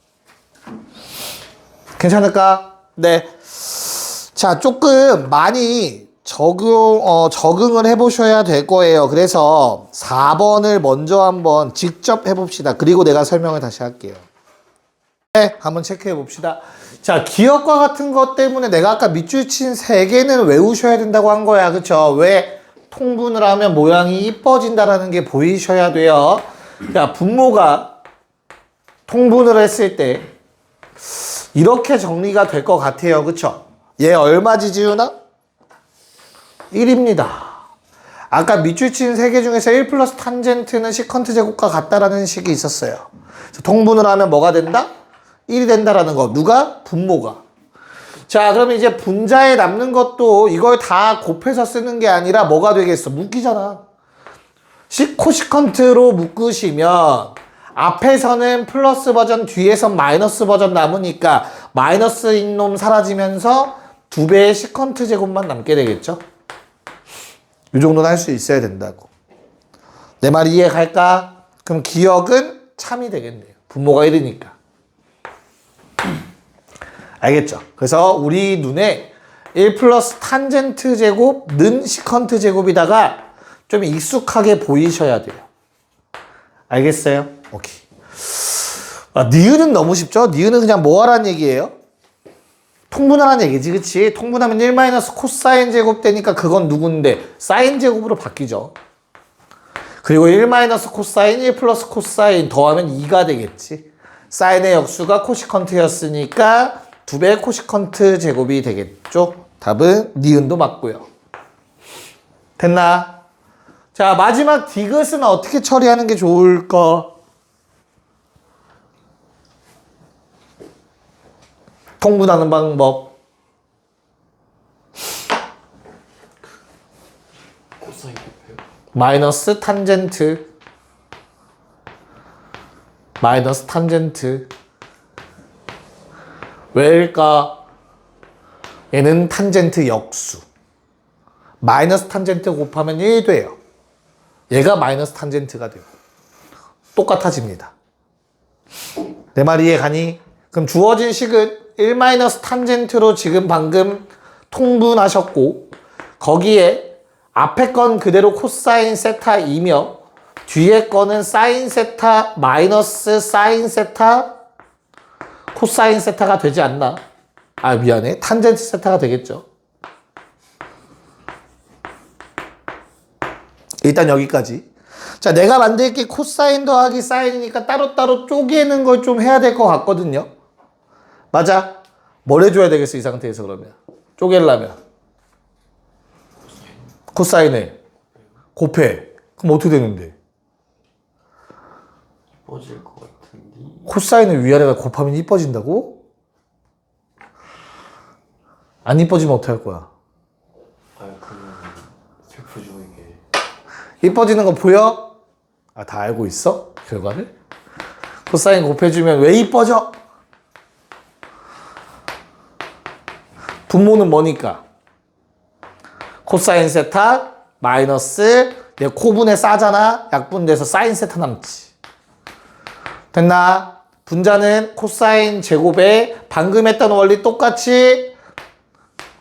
괜찮을까? 네. 자, 조금 많이 적응을 해보셔야 될 거예요. 그래서 4번을 먼저 한번 직접 해봅시다. 그리고 내가 설명을 다시 할게요. 네, 한번 체크해 봅시다. 자, 기억과 같은 것 때문에 내가 아까 밑줄 친 3개는 외우셔야 된다고 한 거야. 그쵸? 왜? 통분을 하면 모양이 이뻐진다라는 게 보이셔야 돼요. 자, 분모가 통분을 했을 때 이렇게 정리가 될 것 같아요. 그쵸? 얘 얼마지, 지훈아? 1입니다. 아까 밑줄 친 3개 중에서 1 플러스 탄젠트는 시컨트 제곱과 같다라는 식이 있었어요. 통분을 하면 뭐가 된다? 1이 된다라는 거. 누가? 분모가. 자, 그러면 이제 분자에 남는 것도 이걸 다 곱해서 쓰는 게 아니라 뭐가 되겠어? 묶이잖아. 코시컨트로 묶으시면 앞에서는 플러스 버전, 뒤에선 마이너스 버전 남으니까 마이너스인 놈 사라지면서 2배의 시컨트 제곱만 남게 되겠죠? 이 정도는 할 수 있어야 된다고. 내 말 이해 갈까? 그럼 기억은 참이 되겠네요. 분모가 1이니까. 알겠죠? 그래서 우리 눈에 1 플러스 탄젠트 제곱는 시컨트 제곱이다가 좀 익숙하게 보이셔야 돼요. 알겠어요? 오케이. 니은은 너무 쉽죠? 니은은 그냥 뭐 하라는 얘기예요? 통분하라는 얘기지, 그치? 통분하면 1 마이너스 코사인 제곱 되니까 그건 누군데? 사인 제곱으로 바뀌죠. 그리고 1 마이너스 코사인, 1 플러스 코사인 더하면 2가 되겠지. 사인의 역수가 코시컨트였으니까 2배 코시컨트 제곱이 되겠죠. 답은 니은도 맞고요. 됐나? 자, 마지막 디귿은 어떻게 처리하는 게 좋을까? 통분하는 방법. 코사인 곱해요. 마이너스 탄젠트. 마이너스 탄젠트. 왜일까? 얘는 탄젠트 역수. 마이너스 탄젠트 곱하면 1 돼요. 얘가 마이너스 탄젠트가 돼요. 똑같아집니다. 내 말 이해 가니? 그럼 주어진 식은 1 마이너스 탄젠트로 지금 방금 통분하셨고, 거기에 앞에 건 그대로 코사인 세타이며 뒤에 거는 사인 세타 마이너스 사인 세타 코사인 세타가 되지 않나? 아, 미안해. 탄젠트 세타가 되겠죠. 일단 여기까지. 자, 내가 만들게 코사인 더하기 사인이니까 따로따로 쪼개는 걸 좀 해야 될 것 같거든요. 맞아. 뭘 해줘야 되겠어, 이 상태에서 그러면. 쪼개려면. 코사인을 곱해. 그럼 어떻게 되는데? 이뻐질 것 같은데. 코사인을 위아래가 곱하면 이뻐진다고? 안 이뻐지면 어떡할 거야? 그러면 셀프 주의게. 이뻐지는 거 보여? 아, 다 알고 있어? 결과를? 코사인 곱해주면 왜 이뻐져? 분모는 뭐니까? 코사인 세타 마이너스 내 코분에 싸잖아. 약분돼서 사인 세타 남지. 됐나? 분자는 코사인 제곱에 방금 했던 원리 똑같이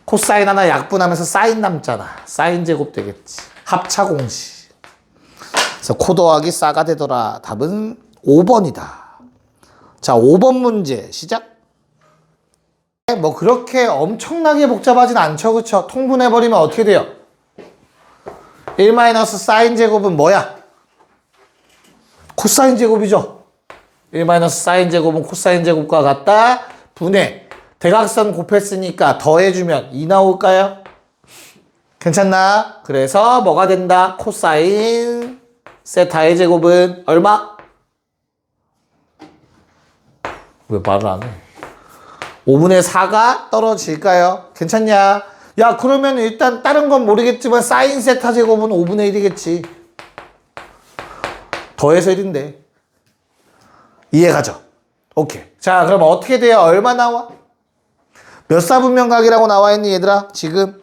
코사인 하나 약분하면서 사인 남잖아. 사인 제곱 되겠지. 합차 공식. 그래서 코 더하기 싸가 되더라. 답은 5번이다. 자, 5번 문제 시작. 뭐 그렇게 엄청나게 복잡하진 않죠. 그쵸? 통분해버리면 어떻게 돼요? 1 마이너스 사인 제곱은 뭐야? 코사인 제곱이죠. 1 마이너스 사인 제곱은 코사인 제곱과 같다. 분해. 대각선 곱했으니까 더해주면 2 나올까요? 괜찮나? 그래서 뭐가 된다? 코사인 세타의 제곱은 얼마? 왜 말을 안 해? 5분의 4가 떨어질까요? 괜찮냐? 야, 그러면 일단 다른 건 모르겠지만 사인 세타 제곱은 5분의 1이겠지. 더해서 1인데. 이해가죠? 오케이. 자, 그럼 어떻게 돼요? 얼마 나와? 몇 사분면 각이라고 나와 있니, 얘들아? 지금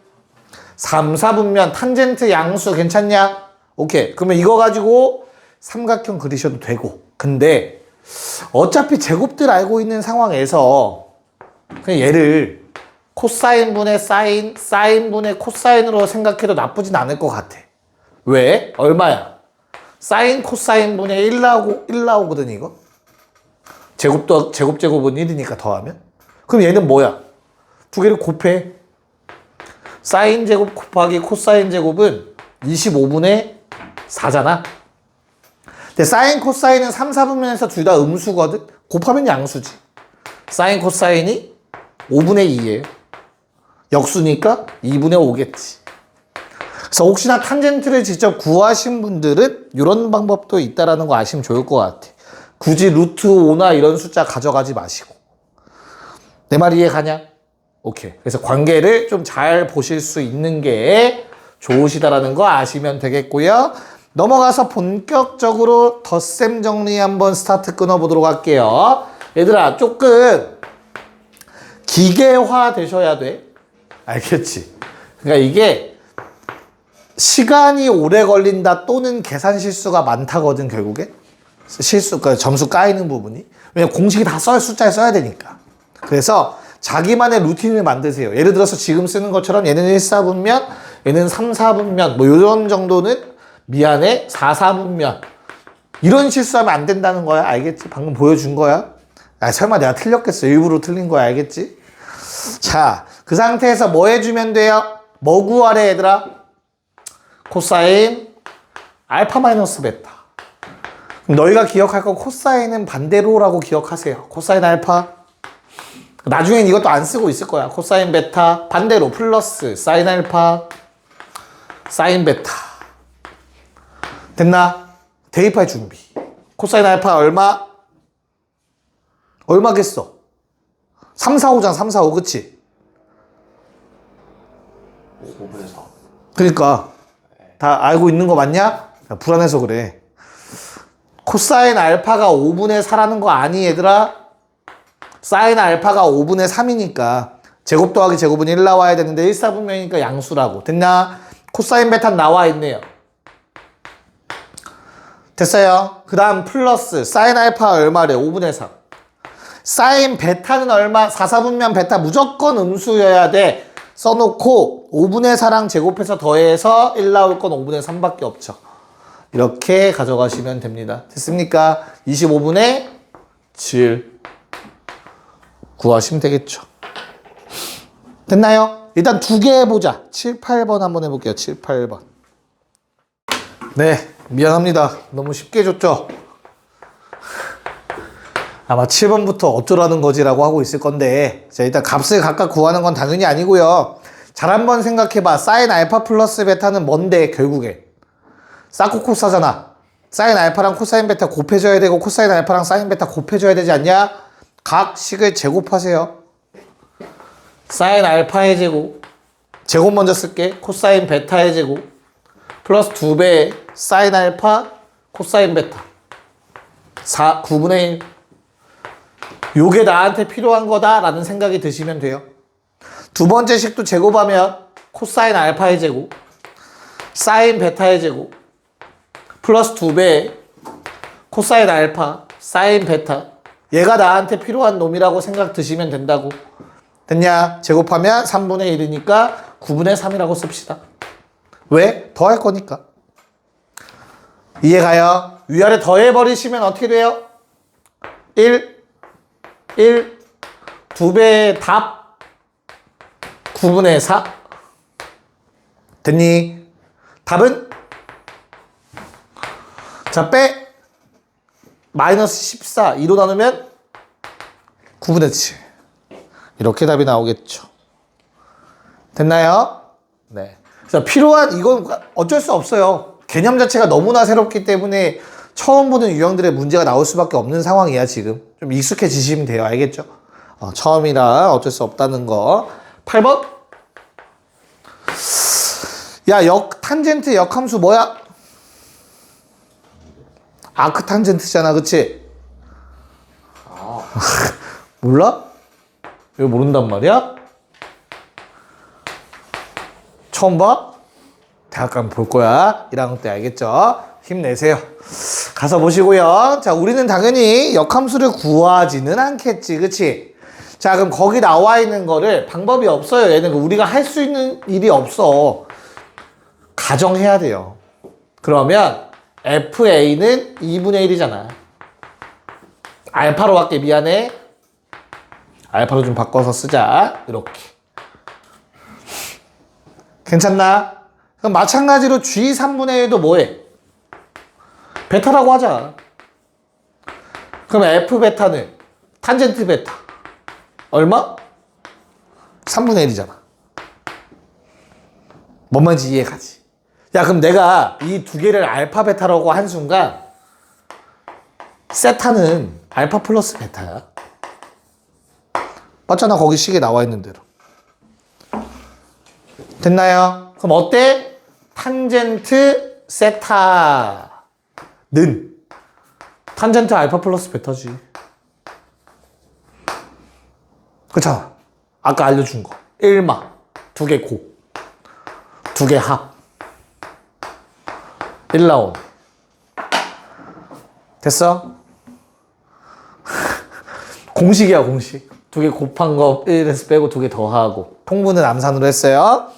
3, 4분면 탄젠트 양수 괜찮냐? 오케이. 그러면 이거 가지고 삼각형 그리셔도 되고. 근데 어차피 제곱들 알고 있는 상황에서 그냥 얘를 코사인분의 사인, 사인분의 코사인으로 생각해도 나쁘진 않을 것 같아. 왜? 얼마야? 사인 코사인분의 1 나오거든, 이거? 제곱은 1이니까 더하면? 그럼 얘는 뭐야? 두 개를 곱해. 사인 제곱 곱하기 코사인 제곱은 25분의 4잖아. 근데 사인 코사인은 3, 4분면에서 둘 다 음수거든? 곱하면 양수지. 사인 코사인이 5분의 2예요. 역수니까 2분의 5겠지. 그래서 혹시나 탄젠트를 직접 구하신 분들은 이런 방법도 있다라는 거 아시면 좋을 것 같아. 굳이 루트 5나 이런 숫자 가져가지 마시고. 내 말 이해 가냐? 오케이. 그래서 관계를 좀 잘 보실 수 있는 게 좋으시다라는 거 아시면 되겠고요. 넘어가서 본격적으로 덧셈 정리 한번 스타트 끊어보도록 할게요. 얘들아, 조금 기계화 되셔야 돼. 알겠지? 그러니까 이게 시간이 오래 걸린다 또는 계산 실수가 많다거든, 결국에. 그러니까 점수 까이는 부분이. 왜냐면 공식이 다 숫자에 써야 되니까. 그래서 자기만의 루틴을 만드세요. 예를 들어서 지금 쓰는 것처럼 얘는 1, 4분면, 얘는 3, 4분면, 뭐 이런 정도는 미안해, 4, 4분면. 이런 실수하면 안 된다는 거야. 알겠지? 방금 보여준 거야. 아, 설마 내가 틀렸겠어. 일부러 틀린 거야. 알겠지? 자, 그 상태에서 뭐 해주면 돼요? 뭐 구하래, 얘들아? 코사인 알파 마이너스 베타. 그럼 너희가 기억할 거 코사인은 반대로라고 기억하세요. 코사인 알파. 나중엔 이것도 안 쓰고 있을 거야. 코사인 베타 반대로 플러스 사인 알파 사인 베타. 됐나? 대입할 준비. 코사인 알파 얼마? 얼마겠어? 3, 4, 5잖아. 3, 4, 5 그치? 5분의 4. 그러니까 다 알고 있는 거 맞냐? 야, 불안해서 그래. 코사인 알파가 5분의 4라는 거 아니 얘들아? 사인 알파가 5분의 3이니까 제곱 더하기 제곱은 1 나와야 되는데 1, 4분면이니까 양수라고. 됐나? 코사인 베타 나와 있네요. 됐어요. 그 다음 플러스 사인 알파 얼마래? 5분의 3. 사인 베타는 얼마? 4, 4분면 베타 무조건 음수여야 돼. 써놓고 5분의 4랑 제곱해서 더해서 1 나올 건 5분의 3밖에 없죠. 이렇게 가져가시면 됩니다. 됐습니까? 25분의 7 구하시면 되겠죠. 됐나요? 일단 두 개 해보자. 7, 8번 한번 해볼게요. 7, 8번. 네, 미안합니다. 너무 쉽게 줬죠? 아마 7번부터 어쩌라는 거지라고 하고 있을 건데, 자, 일단 값을 각각 구하는 건 당연히 아니고요. 잘 한번 생각해봐. 사인 알파 플러스 베타는 뭔데, 결국에? 사코코사잖아. 사인 알파랑 코사인 베타 곱해줘야 되고, 코사인 알파랑 사인 베타 곱해줘야 되지 않냐? 각 식을 제곱하세요. 사인 알파의 제곱. 제곱 먼저 쓸게. 코사인 베타의 제곱. 플러스 2배 사인 알파 코사인 베타. 9분의 1. 요게 나한테 필요한 거다라는 생각이 드시면 돼요. 두 번째 식도 제곱하면 코사인 알파의 제곱, 사인 베타의 제곱, 플러스 2배 코사인 알파, 사인 베타. 얘가 나한테 필요한 놈이라고 생각 드시면 된다고. 됐냐? 제곱하면 3분의 1이니까 9분의 3이라고 씁시다. 왜? 더할 거니까. 이해가요? 위아래 더해버리시면 어떻게 돼요? 1 2배의 답 9분의 4 됐니? 답은? 자, 빼 마이너스 14 2로 나누면 9분의 7 이렇게 답이 나오겠죠. 됐나요? 네. 그래서 필요한 이건 어쩔 수 없어요. 개념 자체가 너무나 새롭기 때문에 처음 보는 유형들의 문제가 나올 수밖에 없는 상황이야. 지금 좀 익숙해지시면 돼요. 알겠죠? 처음이라 어쩔 수 없다는 거. 8번. 야, 탄젠트 역함수 뭐야? 아크 탄젠트잖아. 그치? 몰라? 이거 모른단 말이야? 처음 봐? 대학 가면 볼 거야. 1학년 때. 알겠죠? 힘내세요. 가서 보시고요. 자, 우리는 당연히 역함수를 구하지는 않겠지. 그치? 자, 그럼 거기 나와 있는 거를 방법이 없어요. 얘는 우리가 할 수 있는 일이 없어. 가정해야 돼요. 그러면 FA는 2분의 1이잖아. 알파로 할게. 미안해. 알파로 좀 바꿔서 쓰자. 이렇게. 괜찮나? 그럼 마찬가지로 G 3분의 1도 뭐해? 베타라고 하자. 그럼 F 베타는 탄젠트 베타 얼마? 3분의 1이잖아. 뭔 말인지 이해가지? 야, 그럼 내가 이 두 개를 알파 베타라고 한 순간 세타는 알파 플러스 베타야. 맞잖아. 거기 식에 나와 있는 대로. 됐나요? 그럼 어때? 탄젠트 세타는 탄젠트 알파 플러스 베타지. 그렇잖아. 아까 알려준 거. 1마, 2개 곱, 2개 합, 1라운. 됐어? 공식이야, 공식. 2개 곱한 거 1에서 빼고 2개 더하고. 통분은 암산으로 했어요.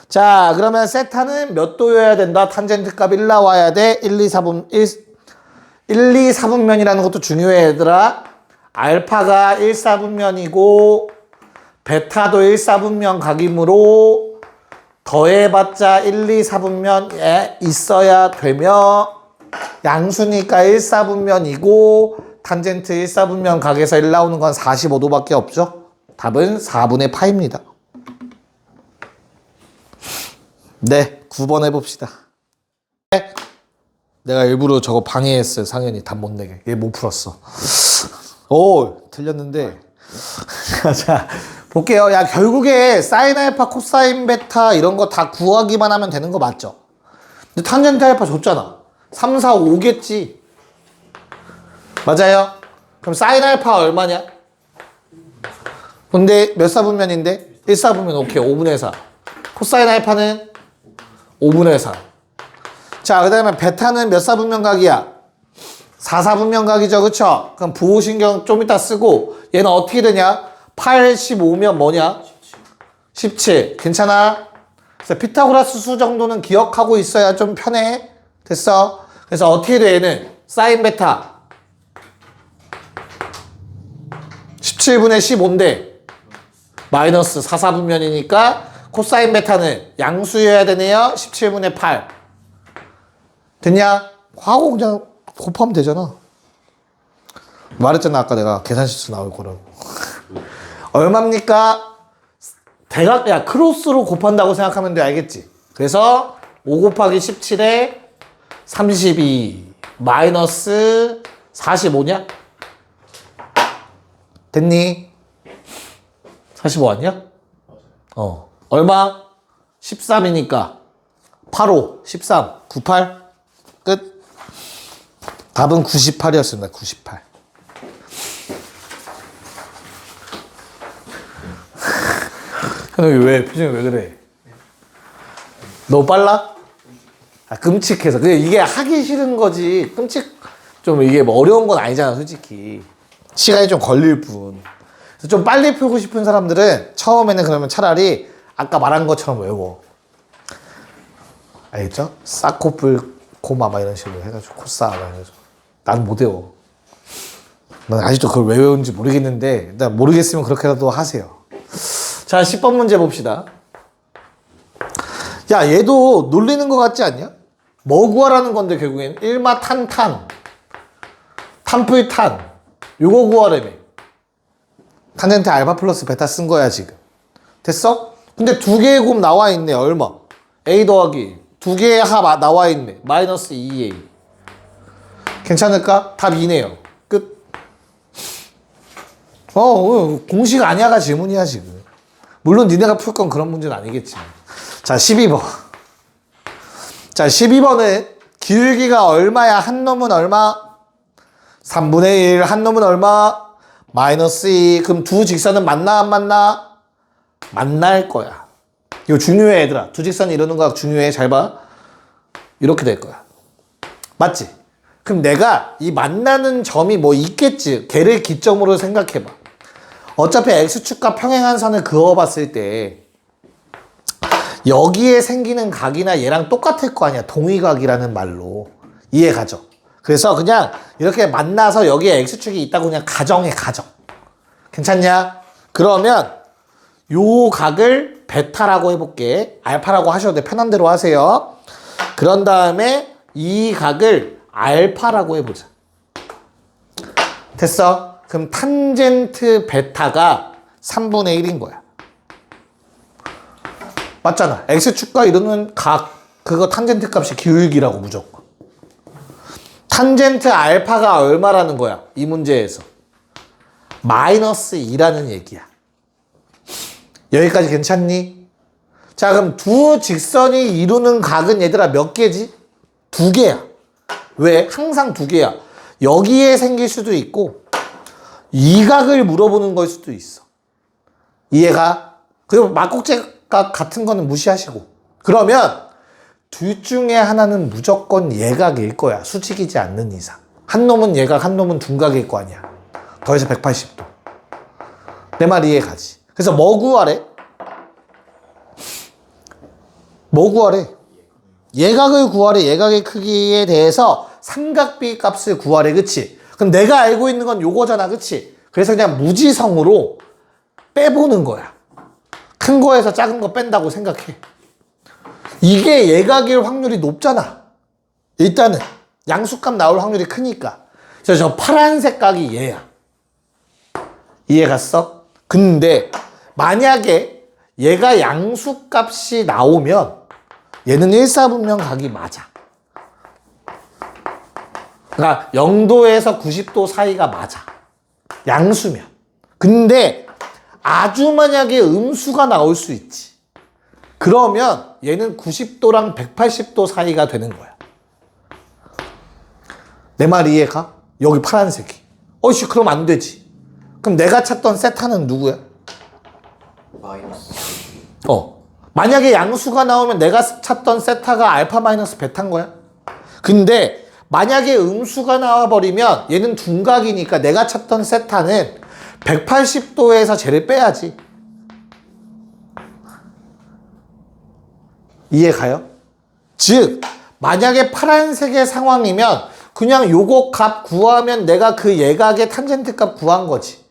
자, 그러면 세타는 몇 도여야 된다? 탄젠트 값 1 나와야 돼. 1, 2, 4분면이라는 것도 중요해, 얘들아. 알파가 1, 4분면이고 베타도 1, 4분면 각이므로 더해봤자 1, 2, 4분면에 있어야 되며 양수니까 1, 4분면이고 탄젠트 1, 4분면 각에서 1 나오는 건 45도밖에 없죠. 답은 4분의 파입니다. 네, 9번 해봅시다. 내가 일부러 저거 방해했어요. 상현이 답 못 내게. 얘 못 풀었어. 오, 틀렸는데. 자, 볼게요. 야, 결국에 사인 알파, 코사인 베타 이런 거 다 구하기만 하면 되는 거 맞죠? 근데 탄젠트 알파 줬잖아. 3, 4, 5겠지. 맞아요? 그럼 사인 알파 얼마냐? 근데 몇 사분면인데? 1사분면 오케이. 5분의 4. 코사인 알파는 5분의 4. 자, 그 다음에 베타는 몇 사분면각이야? 4사분면각이죠. 그쵸? 그럼 부호신경 좀 이따 쓰고 얘는 어떻게 되냐? 85면 뭐냐? 17. 괜찮아? 그래서 피타고라스 수 정도는 기억하고 있어야 좀 편해. 됐어? 그래서 어떻게 돼 얘는? 사인 베타 17분의 15인데 마이너스 4사분면이니까 코사인 베타는 양수여야 되네요. 17분의 8. 됐냐? 하고 그냥 곱하면 되잖아. 말했잖아 아까 내가 계산 실수 나올 거라고. 얼마입니까? 대각, 야 크로스로 곱한다고 생각하면 돼. 알겠지? 그래서 5 곱하기 17에 32 마이너스 45냐? 됐니? 45 왔냐? 얼마? 13이니까 85 13 98 끝. 답은 98이었습니다. 98. 현욱이 왜 표정이 왜 그래? 너무 빨라? 아, 끔찍해서. 근데 이게 하기 싫은 거지. 좀 이게 뭐 어려운 건 아니잖아, 솔직히. 시간이 좀 걸릴 뿐. 그래서 좀 빨리 풀고 싶은 사람들은 처음에는 그러면 차라리 아까 말한 것처럼 외워. 알겠죠? 싸코뿔 고마 막 이런 식으로 해가지고 코싸 막 해가지고. 난 못 외워. 난 아직도 그걸 왜 외우는지 모르겠는데 일단 모르겠으면 그렇게라도 하세요. 자, 10번 문제 봅시다. 야, 얘도 놀리는 것 같지 않냐? 뭐 구하라는 건데 결국엔 1마 탄탄 탄풀 탄 요거 구하라며. 탄젠트 알파 플러스 베타 쓴 거야 지금. 됐어? 근데 두 개의 곱 나와 있네. 얼마? a 더하기 두 개의 합 나와 있네. 마이너스 2a. 괜찮을까? 답 2네요. 끝. 공식 아니야가 질문이야 지금. 물론 니네가 풀 건 그런 문제는 아니겠지. 자, 12번. 자, 12번은 기울기가 얼마야? 한 놈은 얼마? 3분의 1. 한 놈은 얼마? 마이너스 2. 그럼 두 직선은 만나 안 만나? 만날 거야. 이거 중요해 얘들아. 두 직선이 이루는 거 중요해. 잘 봐. 이렇게 될 거야. 맞지? 그럼 내가 이 만나는 점이 뭐 있겠지. 걔를 기점으로 생각해봐. 어차피 x축과 평행한 선을 그어봤을 때 여기에 생기는 각이나 얘랑 똑같을 거 아니야. 동의각이라는 말로. 이해 가죠? 그래서 그냥 이렇게 만나서 여기에 x축이 있다고 그냥 가정해. 가정. 괜찮냐? 그러면 요 각을 베타라고 해볼게. 알파라고 하셔도 돼. 편한 대로 하세요. 그런 다음에 이 각을 알파라고 해보자. 됐어? 그럼 탄젠트 베타가 3분의 1인 거야. 맞잖아. x축과 이루는 각, 그거 탄젠트 값이 기울기라고 무조건. 탄젠트 알파가 얼마라는 거야? 이 문제에서. 마이너스 2라는 얘기야. 여기까지 괜찮니? 자, 그럼 두 직선이 이루는 각은 얘들아 몇 개지? 두 개야. 왜? 항상 두 개야. 여기에 생길 수도 있고 이 각을 물어보는 걸 수도 있어. 이해가? 그리고 막국제각 같은 거는 무시하시고. 그러면 둘 중에 하나는 무조건 예각일 거야. 수직이지 않는 이상. 한 놈은 예각, 한 놈은 둔각일 거 아니야. 더해서 180도. 내 말 이해가지? 그래서 뭐 구하래? 뭐 구하래? 예각을 구하래. 예각의 크기에 대해서 삼각비 값을 구하래. 그치? 그럼 내가 알고 있는 건 요거잖아. 그치? 그래서 그냥 무지성으로 빼보는 거야. 큰 거에서 작은 거 뺀다고 생각해. 이게 예각일 확률이 높잖아. 일단은 양수값 나올 확률이 크니까. 그래서 저 파란색 각이 얘야. 이해 갔어? 근데 만약에 얘가 양수값이 나오면 얘는 1사분면 각이 맞아. 그러니까 0도에서 90도 사이가 맞아. 양수면. 근데 아주 만약에 음수가 나올 수 있지. 그러면 얘는 90도랑 180도 사이가 되는 거야. 내 말 이해가? 여기 파란색이. 어이씨, 그럼 안 되지. 그럼 내가 찾던 세타는 누구야? 마이너스. 만약에 양수가 나오면 내가 찾던 세타가 알파 마이너스 베타인 거야. 근데 만약에 음수가 나와버리면 얘는 둔각이니까 내가 찾던 세타는 180도에서 쟤를 빼야지. 이해 가요? 즉 만약에 파란색의 상황이면 그냥 요거 값 구하면 내가 그 예각의 탄젠트 값 구한 거지.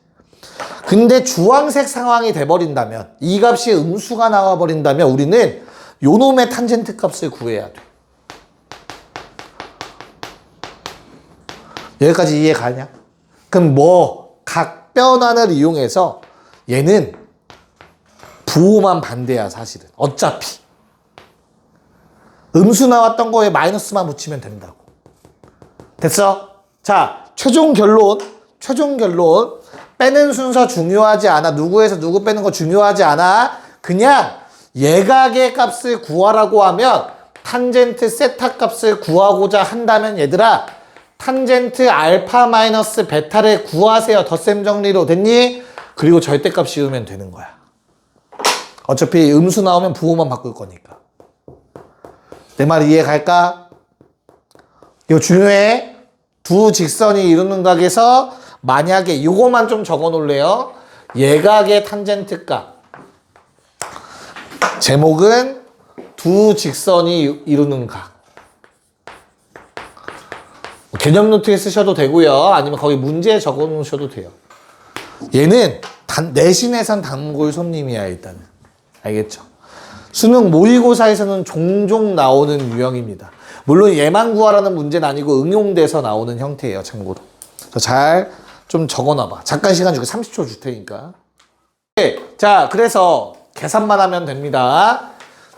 근데 주황색 상황이 돼버린다면, 이 값이 음수가 나와버린다면 우리는 요 놈의 탄젠트 값을 구해야 돼. 여기까지 이해 가냐? 그럼 각변환을 이용해서 얘는 부호만 반대야, 사실은. 어차피. 음수 나왔던 거에 마이너스만 붙이면 된다고. 됐어? 자, 최종 결론. 빼는 순서 중요하지 않아. 누구에서 누구 빼는 거 중요하지 않아. 그냥 예각의 값을 구하라고 하면 탄젠트 세타 값을 구하고자 한다면 얘들아, 탄젠트 알파 마이너스 베타를 구하세요. 덧셈 정리로. 됐니? 그리고 절대값 씌우면 되는 거야. 어차피 음수 나오면 부호만 바꿀 거니까. 내 말 이해 갈까? 이거 중요해. 두 직선이 이루는 각에서 만약에 이거만 좀 적어 놓을래요. 예각의 탄젠트 값. 제목은 두 직선이 이루는 각. 개념 노트에 쓰셔도 되고요. 아니면 거기 문제에 적어 놓으셔도 돼요. 얘는 내신에선 단골 손님이야, 일단은. 알겠죠? 수능 모의고사에서는 종종 나오는 유형입니다. 물론 얘만 구하라는 문제는 아니고 응용돼서 나오는 형태예요, 참고로. 잘 좀 적어놔봐. 잠깐 시간 주고 30초 줄 테니까. 네, 자, 그래서 계산만 하면 됩니다.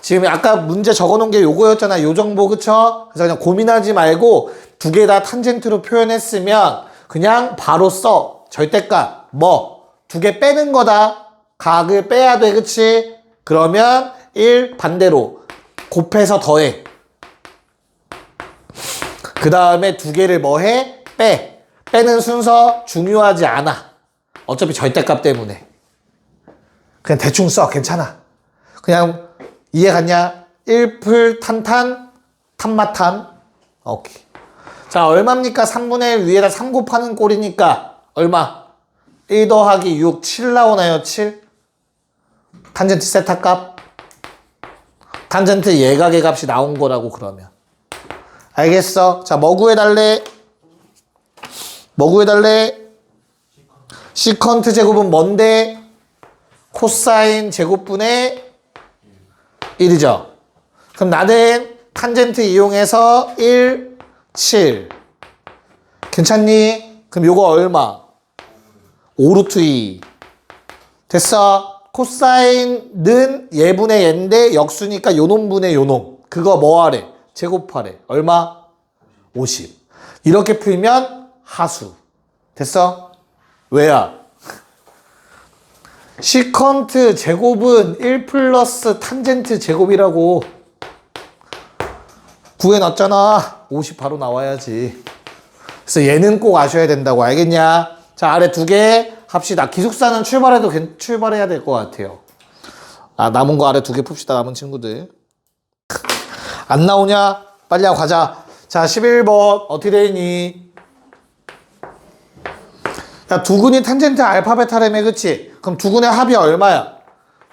지금 아까 문제 적어놓은 게 요거였잖아. 요 정보, 그쵸? 그래서 그냥 고민하지 말고 두 개 다 탄젠트로 표현했으면 그냥 바로 써. 절대값. 두 개 빼는 거다. 각을 빼야 돼, 그치? 그러면 1 반대로 곱해서 더해. 그 다음에 두 개를 해? 빼. 빼는 순서 중요하지 않아. 어차피 절대값 때문에. 그냥 대충 써. 괜찮아. 그냥 이해 갔냐? 1풀 탄탄 탄마탄. 오케이. 자, 얼마입니까? 3분의 1 위에다 3 곱하는 꼴이니까 얼마? 1 더하기 6, 7 나오나요? 7? 탄젠트 세타 값. 탄젠트 예각의 값이 나온 거라고 그러면. 알겠어? 자, 뭐 구해달래? 시컨트 제곱은 뭔데? 코사인 제곱분의 1이죠. 그럼 나는 탄젠트 이용해서 1, 7. 괜찮니? 그럼 요거 얼마? 5루트 2. 됐어. 코사인은 예분의 예인데 역수니까 요놈분의 요놈. 그거 뭐 하래? 제곱하래. 얼마? 50. 이렇게 풀면 하수. 됐어? 왜야? 시컨트 제곱은 1 플러스 탄젠트 제곱이라고 구해놨잖아. 50 바로 나와야지. 그래서 얘는 꼭 아셔야 된다고. 알겠냐? 자, 아래 두 개 합시다. 기숙사는 출발해야 될 것 같아요. 남은 거 아래 두 개 풉시다. 남은 친구들. 안 나오냐? 빨리 하고 가자. 자, 11번 어떻게 되니? 야, 두근이 탄젠트 알파 베타라며, 그치? 그럼 두근의 합이 얼마야?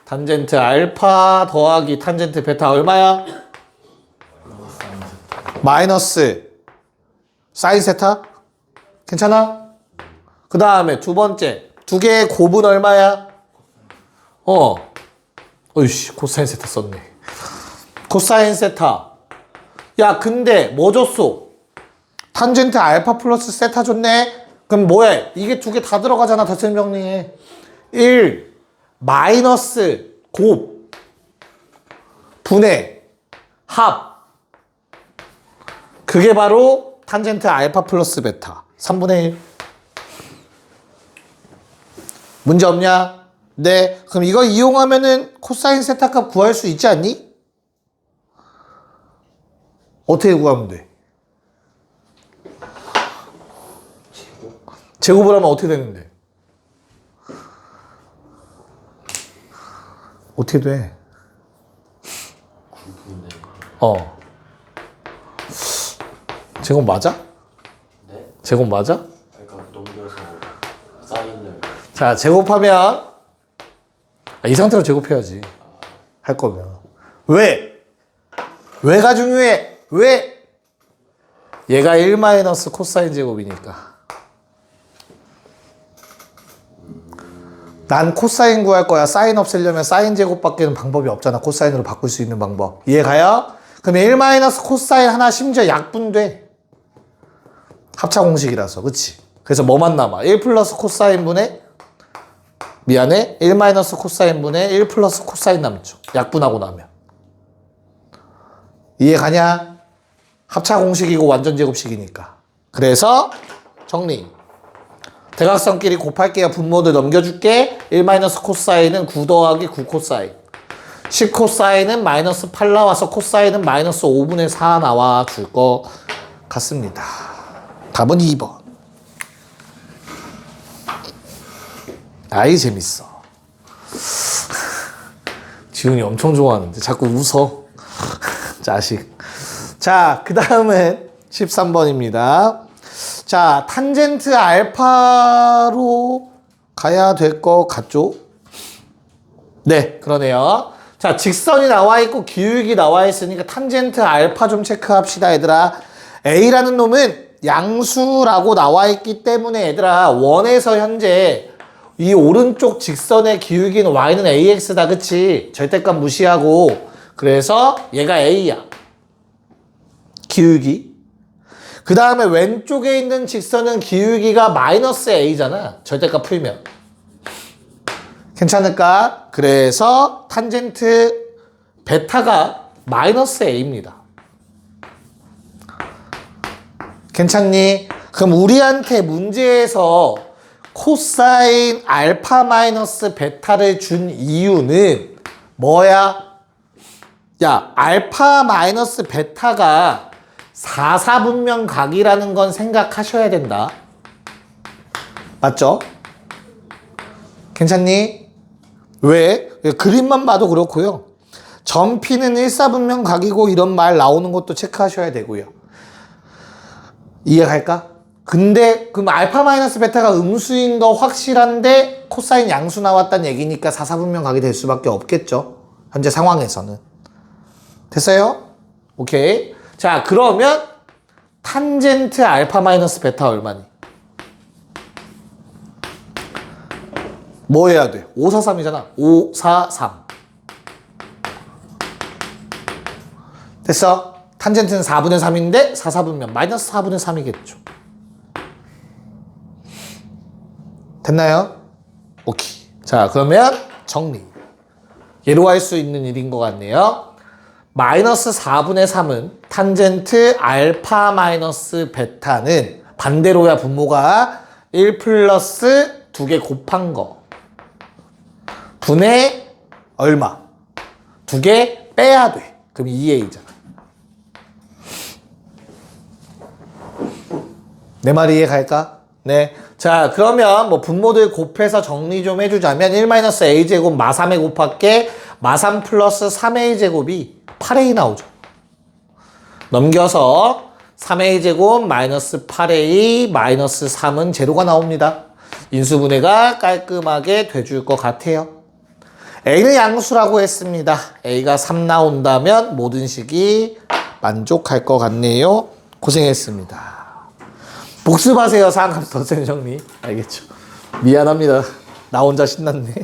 탄젠트 알파 더하기 탄젠트 베타 얼마야? 마이너스 사인 세타? 괜찮아? 그 다음에 두 번째 두 개의 곱은 얼마야? 어이씨, 코사인 세타 썼네. 코사인 세타. 야, 근데 뭐 줬어? 탄젠트 알파 플러스 세타 줬네? 그럼 뭐해? 이게 두 개 다 들어가잖아. 덧셈 정리해. 1 마이너스 곱 분의 합. 그게 바로 탄젠트 알파 플러스 베타 3분의 1. 문제 없냐? 네. 그럼 이거 이용하면은 코사인 세타 값 구할 수 있지 않니? 어떻게 구하면 돼? 제곱을 하면 어떻게 되는데? 어떻게 돼? 제곱 맞아? 네? 제곱 맞아? 그러니까 넘겨서 사인을 자, 제곱하면 이 상태로 제곱해야지. 할 거면. 왜? 왜가 중요해? 왜? 얘가 1 마이너스 코사인 제곱이니까. 난 코사인 구할 거야. 사인 없애려면 사인 제곱밖에는 방법이 없잖아. 코사인으로 바꿀 수 있는 방법. 이해가요? 그럼 1 마이너스 코사인 하나 심지어 약분돼. 합차 공식이라서. 그치? 그래서 뭐만 남아? 1 플러스 코사인 분의 미안해. 1 마이너스 코사인 분의 1 플러스 코사인 남죠. 약분하고 나면. 이해가냐? 합차 공식이고 완전 제곱식이니까. 그래서 정리. 대각선끼리 곱할게요. 분모들 넘겨줄게. 1 마이너스 코사인은 9 더하기 9 코사인. 10 코사인은 마이너스 8 나와서 코사인은 마이너스 5분의 4 나와 줄 것 같습니다. 답은 2번. 아이 재밌어. 지훈이 엄청 좋아하는데 자꾸 웃어. 자식. 자, 그 다음은 13번입니다. 자, 탄젠트 알파로 가야 될 것 같죠? 네, 그러네요. 자, 직선이 나와 있고 기울기 나와 있으니까 탄젠트 알파 좀 체크합시다, 얘들아. A라는 놈은 양수라고 나와 있기 때문에 얘들아, 원에서 현재 이 오른쪽 직선의 기울기는 y는 ax다, 그치? 절대값 무시하고. 그래서 얘가 a야. 기울기. 그 다음에 왼쪽에 있는 직선은 기울기가 마이너스 a잖아. 절대값 풀면. 괜찮을까? 그래서 탄젠트 베타가 마이너스 a입니다. 괜찮니? 그럼 우리한테 문제에서 코사인 알파 마이너스 베타를 준 이유는 뭐야? 야, 알파 마이너스 베타가 4사분면 각이라는 건 생각하셔야 된다. 맞죠? 괜찮니? 왜? 그림만 봐도 그렇고요. 점 P는 1사분면 각이고 이런 말 나오는 것도 체크하셔야 되고요. 이해갈까? 근데 그럼 알파 마이너스 베타가 음수인 거 확실한데 코사인 양수 나왔다는 얘기니까 4사분면 각이 될 수밖에 없겠죠. 현재 상황에서는. 됐어요? 오케이. 자, 그러면 탄젠트 알파 마이너스 베타 얼마니? 뭐 해야 돼? 5, 4, 3이잖아. 5, 4, 3. 됐어? 탄젠트는 4분의 3인데 4, 4분면 마이너스 4분의 3이겠죠. 됐나요? 오케이. 자, 그러면 정리. 얘로 할 수 있는 일인 것 같네요. 마이너스 4분의 3은 탄젠트 알파 마이너스 베타는 반대로야 분모가 1 플러스 2개 곱한 거. 분의 얼마? 2개 빼야 돼. 그럼 2a잖아. 내 말이 이해갈까? 네. 자, 그러면 뭐 분모들 곱해서 정리 좀 해주자면 1-a제곱 마3에 곱할게 마3 플러스 3a제곱이 8a 나오죠. 넘겨서 3a제곱 마이너스 8a 마이너스 3은 제로가 나옵니다. 인수분해가 깔끔하게 돼줄 것 같아요. a는 양수라고 했습니다. a가 3 나온다면 모든 식이 만족할 것 같네요. 고생했습니다. 복습하세요. 상함수 덧셈 정리. 알겠죠? 미안합니다. 나 혼자 신났네.